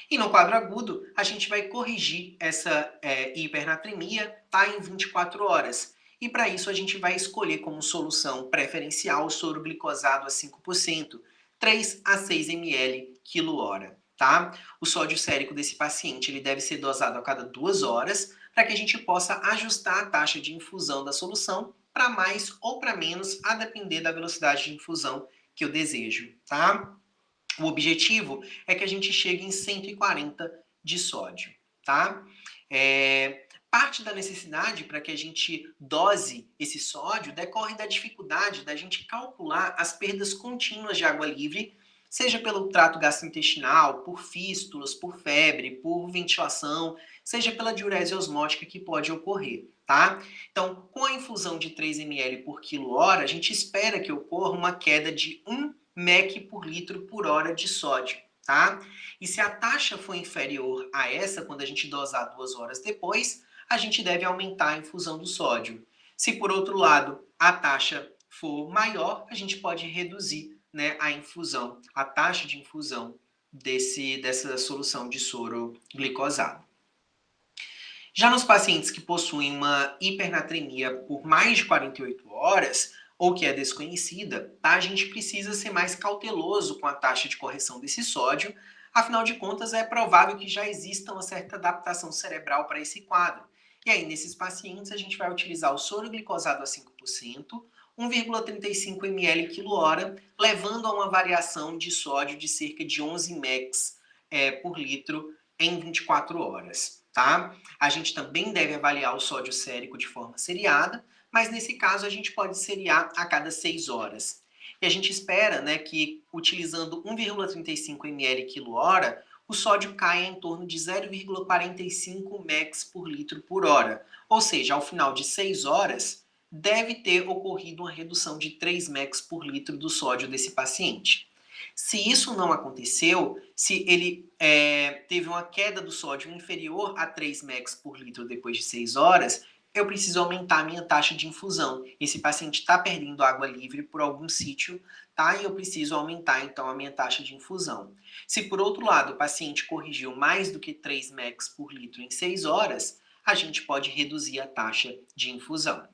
E no quadro agudo, a gente vai corrigir essa hipernatremia, tá, em 24 horas. E para isso a gente vai escolher como solução preferencial o soro glicosado a 5%, 3 a 6 ml quilo-hora, tá? O sódio sérico desse paciente ele deve ser dosado a cada 2 horas para que a gente possa ajustar a taxa de infusão da solução para mais ou para menos, a depender da velocidade de infusão que eu desejo, tá? O objetivo é que a gente chegue em 140 de sódio, tá? Parte da necessidade para que a gente dose esse sódio decorre da dificuldade da gente calcular as perdas contínuas de água livre, seja pelo trato gastrointestinal, por fístulas, por febre, por ventilação, seja pela diurese osmótica que pode ocorrer, tá? Então, com a infusão de 3 ml por quilo-hora, a gente espera que ocorra uma queda de 1 mEq por litro por hora de sódio, tá? E se a taxa for inferior a essa, quando a gente dosar 2 horas depois, a gente deve aumentar a infusão do sódio. Se, por outro lado, a taxa for maior, a gente pode reduzir, né, a infusão, a taxa de infusão dessa solução de soro glicosado. Já nos pacientes que possuem uma hipernatremia por mais de 48 horas, ou que é desconhecida, tá? A gente precisa ser mais cauteloso com a taxa de correção desse sódio, afinal de contas é provável que já exista uma certa adaptação cerebral para esse quadro. E aí, nesses pacientes, a gente vai utilizar o soro glicosado a 5%, 1,35 ml quilo-hora, levando a uma variação de sódio de cerca de 11 mEq por litro em 24 horas, tá? A gente também deve avaliar o sódio sérico de forma seriada, mas nesse caso a gente pode seriar a cada 6 horas. E a gente espera, né, que utilizando 1,35 ml quilo-hora, o sódio caia em torno de 0,45 mEq por litro por hora. Ou seja, ao final de 6 horas, deve ter ocorrido uma redução de 3 mEq por litro do sódio desse paciente. Se isso não aconteceu, se ele teve uma queda do sódio inferior a 3 mEq por litro depois de 6 horas, eu preciso aumentar a minha taxa de infusão. Esse paciente está perdendo água livre por algum sítio, tá? E eu preciso aumentar, então, a minha taxa de infusão. Se, por outro lado, o paciente corrigiu mais do que 3 mEq por litro em 6 horas, a gente pode reduzir a taxa de infusão.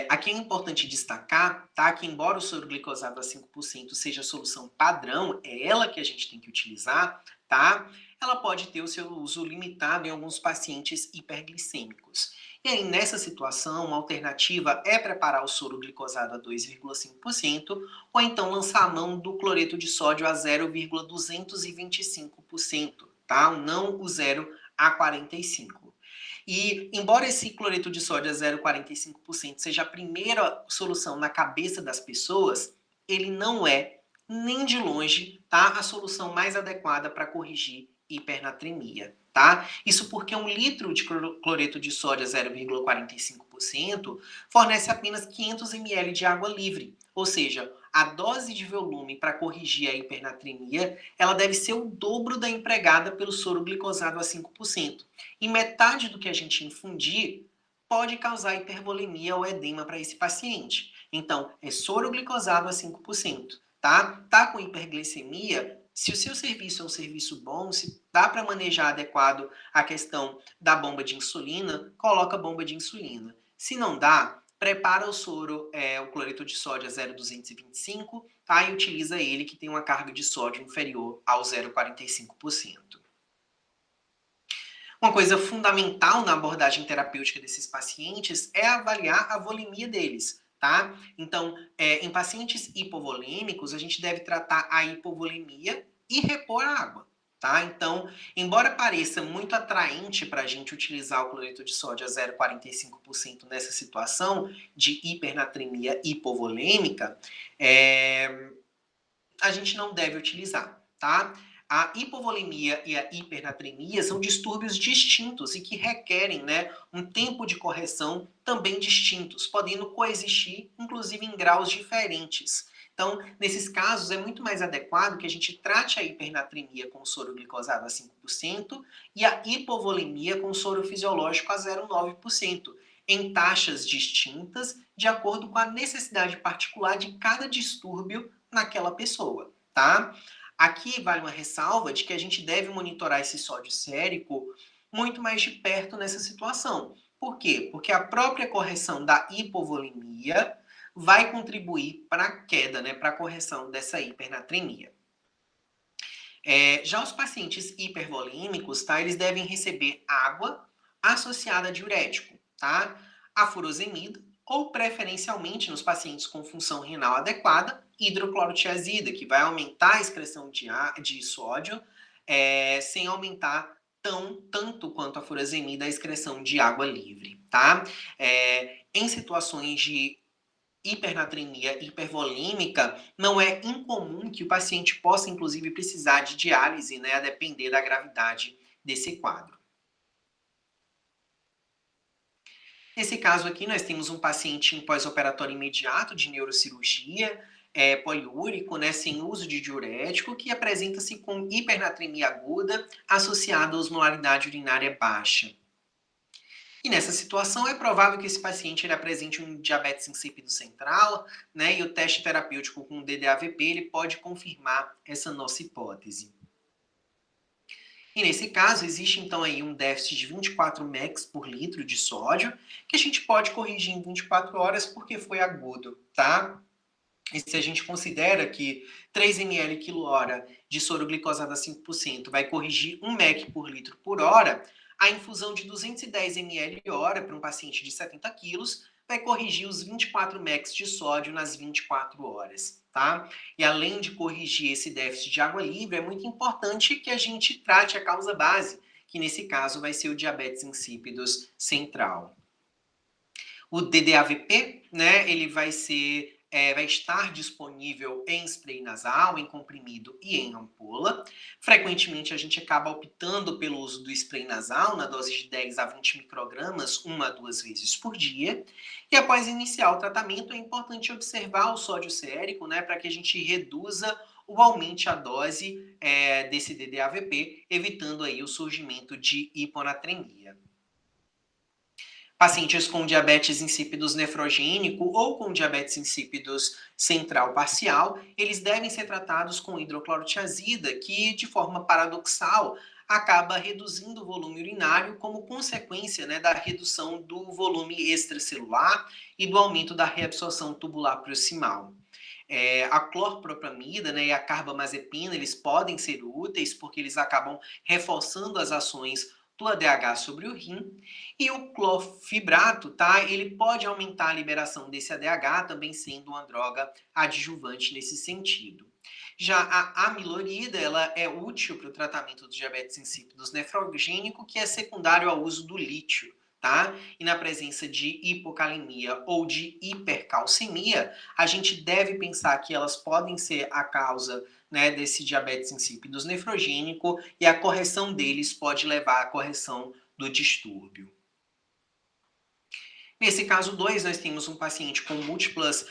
Aqui é importante destacar, tá, que embora o soro glicosado a 5% seja a solução padrão, é ela que a gente tem que utilizar, tá? Ela pode ter o seu uso limitado em alguns pacientes hiperglicêmicos. E aí, nessa situação, uma alternativa é preparar o soro glicosado a 2,5% ou então lançar a mão do cloreto de sódio a 0,225%, tá? Não o 0 a 45%. E, embora esse cloreto de sódio a 0,45% seja a primeira solução na cabeça das pessoas, ele não é, nem de longe, tá, a solução mais adequada para corrigir hipernatremia, tá? Isso porque 1 litro de cloreto de sódio a 0,45% fornece apenas 500 ml de água livre, ou seja, a dose de volume para corrigir a hipernatremia, ela deve ser o dobro da empregada pelo soro glicosado a 5%. E metade do que a gente infundir pode causar hipervolemia ou edema para esse paciente. Então, é soro glicosado a 5%, tá? Tá com hiperglicemia? Se o seu serviço é um serviço bom, se dá para manejar adequado a questão da bomba de insulina, coloca a bomba de insulina. Se não dá, prepara o soro, o cloreto de sódio a 0,225, tá? E utiliza ele que tem uma carga de sódio inferior ao 0,45%. Uma coisa fundamental na abordagem terapêutica desses pacientes é avaliar a volemia deles, tá? Então, em pacientes hipovolêmicos, a gente deve tratar a hipovolemia e repor a água, tá? Então, embora pareça muito atraente para a gente utilizar o cloreto de sódio a 0,45% nessa situação de hipernatremia hipovolêmica, a gente não deve utilizar, tá? A hipovolemia e a hipernatremia são distúrbios distintos e que requerem, né, um tempo de correção também distintos, podendo coexistir, inclusive em graus diferentes. Então, nesses casos, é muito mais adequado que a gente trate a hipernatremia com soro glicosado a 5% e a hipovolemia com soro fisiológico a 0,9%, em taxas distintas, de acordo com a necessidade particular de cada distúrbio naquela pessoa, tá? Aqui vale uma ressalva de que a gente deve monitorar esse sódio sérico muito mais de perto nessa situação, Por quê? Porque a própria correção da hipovolemia vai contribuir para a queda, né, para a correção dessa hipernatremia. Já os pacientes hipervolêmicos, tá, eles devem receber água associada a diurético, tá? A furosemida, ou preferencialmente nos pacientes com função renal adequada, hidroclorotiazida, que vai aumentar a excreção de sódio, sem aumentar tanto quanto a furosemida a excreção de água livre, tá? Em situações de hipernatremia hipervolêmica, não é incomum que o paciente possa, inclusive, precisar de diálise, né, a depender da gravidade desse quadro. Nesse caso aqui, nós temos um paciente em pós-operatório imediato de neurocirurgia, poliúrico, né, sem uso de diurético, que apresenta-se com hipernatremia aguda associada à osmolaridade urinária baixa. E nessa situação é provável que esse paciente ele apresente um diabetes insípido central, né, e o teste terapêutico com o DDAVP ele pode confirmar essa nossa hipótese. E nesse caso, existe então aí um déficit de 24 mEq por litro de sódio, que a gente pode corrigir em 24 horas porque foi agudo, tá? E se a gente considera que 3 ml quilo-hora de soro glicosado a 5% vai corrigir 1 mEq por litro por hora, a infusão de 210 ml hora para um paciente de 70 quilos vai corrigir os 24 mEq de sódio nas 24 horas, tá? E além de corrigir esse déficit de água livre, é muito importante que a gente trate a causa base, que nesse caso vai ser o diabetes insípidos central. O DDAVP, né, ele vai estar disponível em spray nasal, em comprimido e em ampola. Frequentemente a gente acaba optando pelo uso do spray nasal na dose de 10 a 20 microgramas, 1 a 2 vezes por dia. E após iniciar o tratamento, é importante observar o sódio sérico, né, para que a gente reduza ou aumente a dose desse DDAVP, evitando aí o surgimento de hiponatremia. Pacientes com diabetes insípidos nefrogênico ou com diabetes insípidos central parcial, eles devem ser tratados com hidroclorotiazida, que, de forma paradoxal, acaba reduzindo o volume urinário como consequência, né, da redução do volume extracelular e do aumento da reabsorção tubular proximal. A clorpropamida, né, e a carbamazepina, eles podem ser úteis porque eles acabam reforçando as ações do ADH sobre o rim, e o clorfibrato, tá? Ele pode aumentar a liberação desse ADH, também sendo uma droga adjuvante nesse sentido. Já a amilorida, ela é útil para o tratamento do diabetes insípidos nefrogênico, que é secundário ao uso do lítio, tá? E na presença de hipocalemia ou de hipercalcemia, a gente deve pensar que elas podem ser a causa, né, desse diabetes insípidos nefrogênico, e a correção deles pode levar à correção do distúrbio. Nesse caso 2, nós temos um paciente com múltiplas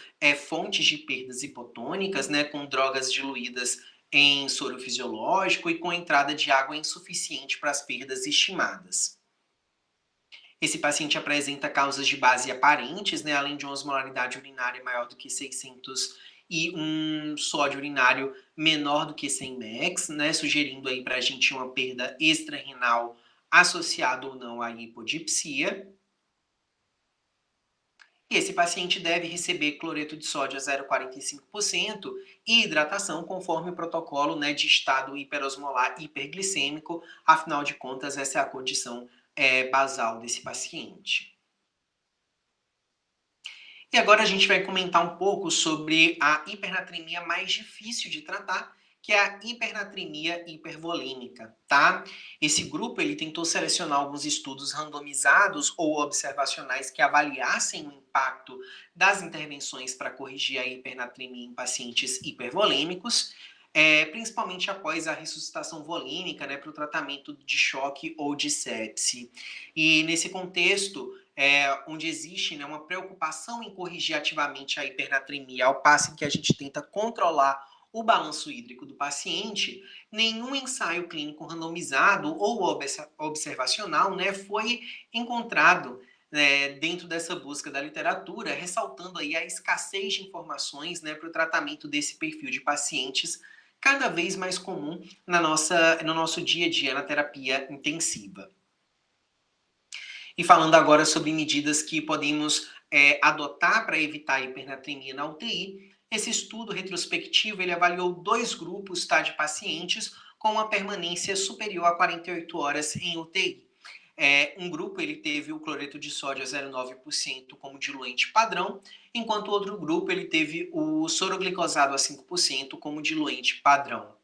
fontes de perdas hipotônicas, né, com drogas diluídas em soro fisiológico e com entrada de água insuficiente para as perdas estimadas. Esse paciente apresenta causas de base aparentes, né, além de uma osmolaridade urinária maior do que 600 e um sódio urinário menor do que 100 mEq, né, sugerindo aí para a gente uma perda extrarenal associada ou não à hipodipsia. E esse paciente deve receber cloreto de sódio a 0,45% e hidratação conforme o protocolo, né, de estado hiperosmolar hiperglicêmico. Afinal de contas, essa é a condição basal desse paciente. E agora a gente vai comentar um pouco sobre a hipernatremia mais difícil de tratar, que é a hipernatremia hipervolêmica, tá? Esse grupo ele tentou selecionar alguns estudos randomizados ou observacionais que avaliassem o impacto das intervenções para corrigir a hipernatremia em pacientes hipervolêmicos, principalmente após a ressuscitação volêmica, né, para o tratamento de choque ou de sepse. E nesse contexto, onde existe, né, uma preocupação em corrigir ativamente a hipernatremia, ao passo em que a gente tenta controlar o balanço hídrico do paciente, nenhum ensaio clínico randomizado ou observacional, né, foi encontrado, né, dentro dessa busca da literatura, ressaltando aí a escassez de informações, né, para o tratamento desse perfil de pacientes cada vez mais comum no nosso dia a dia na terapia intensiva. E falando agora sobre medidas que podemos adotar para evitar a hipernatremia na UTI, esse estudo retrospectivo ele avaliou 2 grupos, tá, de pacientes com uma permanência superior a 48 horas em UTI. Um grupo ele teve o cloreto de sódio a 0,9% como diluente padrão, enquanto o outro grupo ele teve o soroglicosado a 5% como diluente padrão.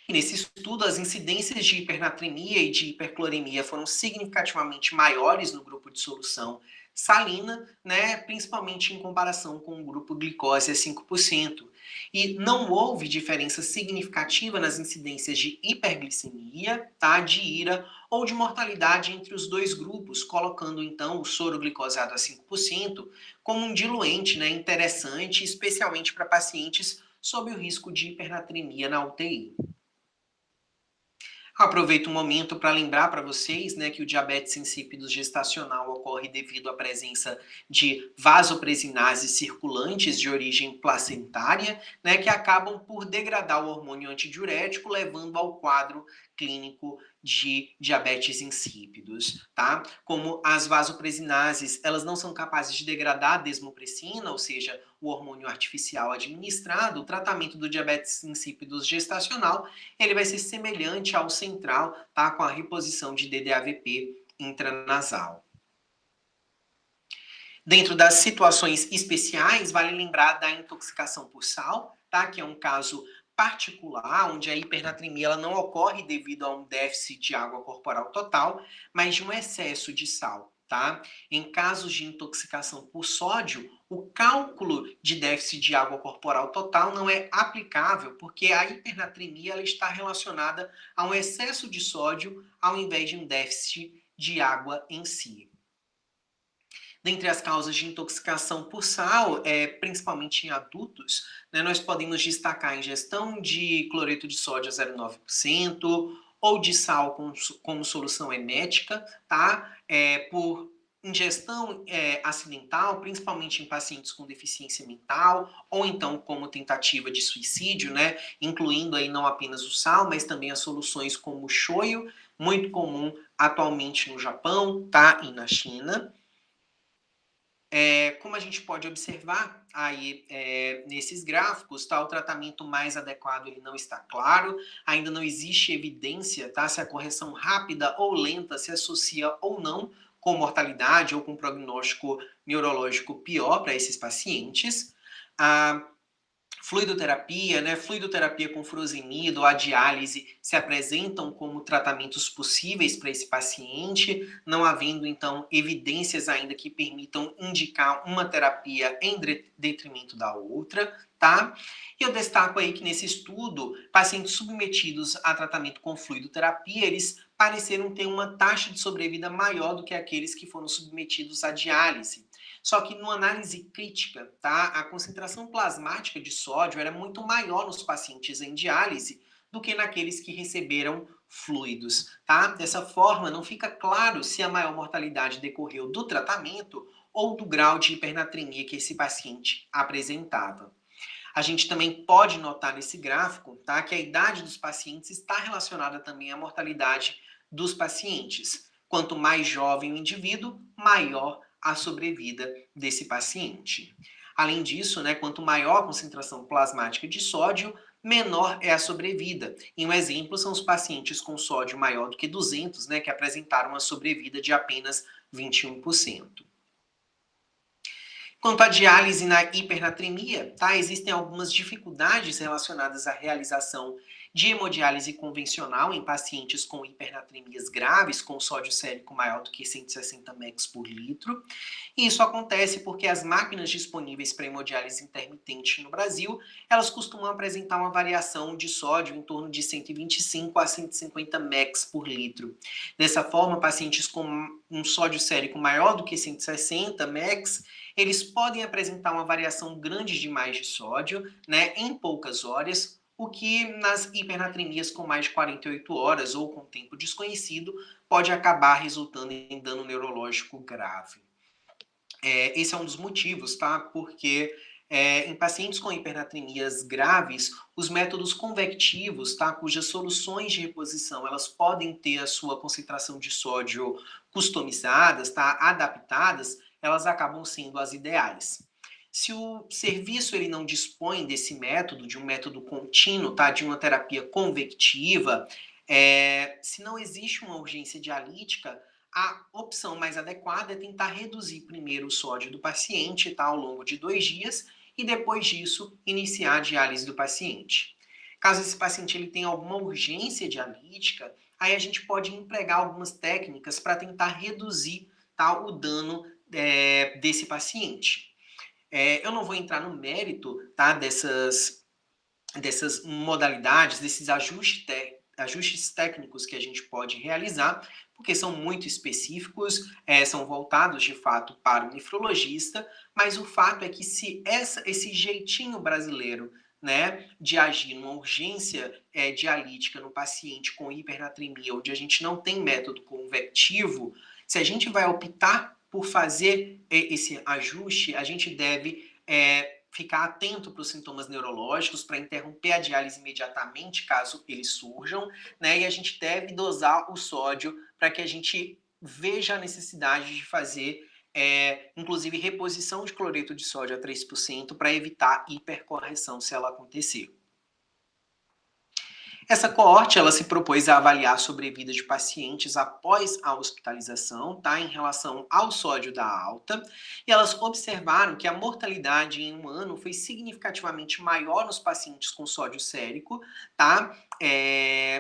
E nesse estudo, as incidências de hipernatremia e de hipercloremia foram significativamente maiores no grupo de solução salina, né, principalmente em comparação com o grupo glicose a 5%. E não houve diferença significativa nas incidências de hiperglicemia, tá, de ira ou de mortalidade entre os 2 grupos, colocando então o soro glicosado a 5% como um diluente, né, interessante, especialmente para pacientes sob o risco de hipernatremia na UTI. Aproveito o momento para lembrar para vocês, né, que o diabetes insípidos gestacional ocorre devido à presença de vasopresinases circulantes de origem placentária, né, que acabam por degradar o hormônio antidiurético, levando ao quadro clínico de diabetes insípidos, tá? Como as vasopresinases, elas não são capazes de degradar a desmopressina, ou seja, o hormônio artificial administrado, o tratamento do diabetes insípidos gestacional ele vai ser semelhante ao central, tá? Com a reposição de DDAVP intranasal. Dentro das situações especiais, vale lembrar da intoxicação por sal, tá? Que é um caso particular, onde a hipernatremia ela não ocorre devido a um déficit de água corporal total, mas de um excesso de sal. Tá? Em casos de intoxicação por sódio, o cálculo de déficit de água corporal total não é aplicável, porque a hipernatremia ela está relacionada a um excesso de sódio ao invés de um déficit de água em si. Dentre as causas de intoxicação por sal, principalmente em adultos, né, nós podemos destacar a ingestão de cloreto de sódio a 0,9% ou de sal como solução emética, tá? Por ingestão acidental, principalmente em pacientes com deficiência mental, ou então como tentativa de suicídio, né? Incluindo aí não apenas o sal, mas também as soluções como o shoyu, muito comum atualmente no Japão, tá? E na China. Como a gente pode observar aí nesses gráficos, tá, o tratamento mais adequado ele não está claro, ainda não existe evidência tá, se a correção rápida ou lenta se associa ou não com mortalidade ou com prognóstico neurológico pior para esses pacientes. A fluidoterapia, né, fluidoterapia com furosemida ou a diálise se apresentam como tratamentos possíveis para esse paciente, não havendo, então, evidências ainda que permitam indicar uma terapia em detrimento da outra, tá? E eu destaco aí que nesse estudo, pacientes submetidos a tratamento com fluidoterapia, eles pareceram ter uma taxa de sobrevida maior do que aqueles que foram submetidos à diálise. Só que numa análise crítica, tá, a concentração plasmática de sódio era muito maior nos pacientes em diálise do que naqueles que receberam fluidos. Tá? Dessa forma, não fica claro se a maior mortalidade decorreu do tratamento ou do grau de hipernatremia que esse paciente apresentava. A gente também pode notar nesse gráfico, tá, que a idade dos pacientes está relacionada também à mortalidade dos pacientes. Quanto mais jovem o indivíduo, maior a sobrevida desse paciente. Além disso, né, quanto maior a concentração plasmática de sódio, menor é a sobrevida. E um exemplo são os pacientes com sódio maior do que 200, né, que apresentaram uma sobrevida de apenas 21%. Quanto à diálise na hipernatremia, tá, existem algumas dificuldades relacionadas à realização de hemodiálise convencional em pacientes com hipernatremias graves, com sódio sérico maior do que 160 mEq por litro. E isso acontece porque as máquinas disponíveis para hemodiálise intermitente no Brasil, elas costumam apresentar uma variação de sódio em torno de 125 a 150 mEq por litro. Dessa forma, pacientes com um sódio sérico maior do que 160 mEq, eles podem apresentar uma variação grande demais de sódio, né, em poucas horas, o que nas hipernatremias com mais de 48 horas ou com tempo desconhecido pode acabar resultando em dano neurológico grave. Esse é um dos motivos, tá? Porque em pacientes com hipernatremias graves, os métodos convectivos, tá? Cujas soluções de reposição elas podem ter a sua concentração de sódio customizadas, tá, adaptadas, elas acabam sendo as ideais. Se o serviço ele não dispõe desse método, de um método contínuo, tá, de uma terapia convectiva, se não existe uma urgência dialítica, a opção mais adequada é tentar reduzir primeiro o sódio do paciente, tá, ao longo de 2 dias, e depois disso iniciar a diálise do paciente. Caso esse paciente ele tenha alguma urgência dialítica, aí a gente pode empregar algumas técnicas para tentar reduzir, tá, o dano desse paciente. Eu não vou entrar no mérito, tá, dessas modalidades, desses ajustes técnicos que a gente pode realizar, porque são muito específicos, são voltados de fato para o nefrologista, mas o fato é que se esse jeitinho brasileiro, né, de agir numa urgência dialítica no paciente com hipernatremia, onde a gente não tem método convectivo, se a gente vai optar por fazer esse ajuste, a gente deve ficar atento para os sintomas neurológicos, para interromper a diálise imediatamente, caso eles surjam, né? E a gente deve dosar o sódio para que a gente veja a necessidade de fazer, inclusive, reposição de cloreto de sódio a 3% para evitar hipercorreção se ela acontecer. Essa coorte ela se propôs a avaliar a sobrevida de pacientes após a hospitalização, tá, em relação ao sódio da alta, e elas observaram que a mortalidade em um ano foi significativamente maior nos pacientes com sódio sérico, tá,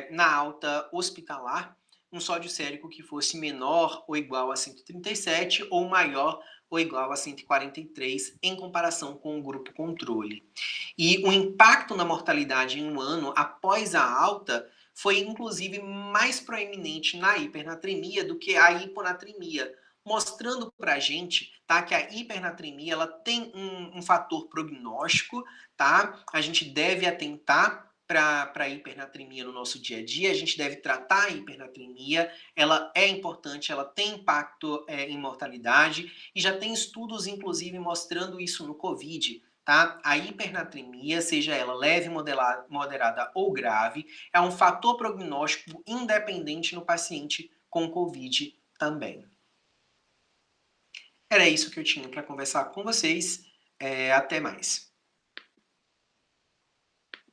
na alta hospitalar, um sódio sérico que fosse menor ou igual a 137 ou maior ou igual a 143 em comparação com o grupo controle. E o impacto na mortalidade em um ano após a alta foi, inclusive, mais proeminente na hipernatremia do que a hiponatremia, mostrando para a gente, tá, que a hipernatremia ela tem um fator prognóstico, tá? A gente deve atentar para a hipernatremia no nosso dia a dia, a gente deve tratar a hipernatremia, ela é importante, ela tem impacto em mortalidade, e já tem estudos, inclusive, mostrando isso no COVID, tá? A hipernatremia, seja ela leve, moderada ou grave, é um fator prognóstico independente no paciente com COVID também. Era isso que eu tinha para conversar com vocês. Até mais.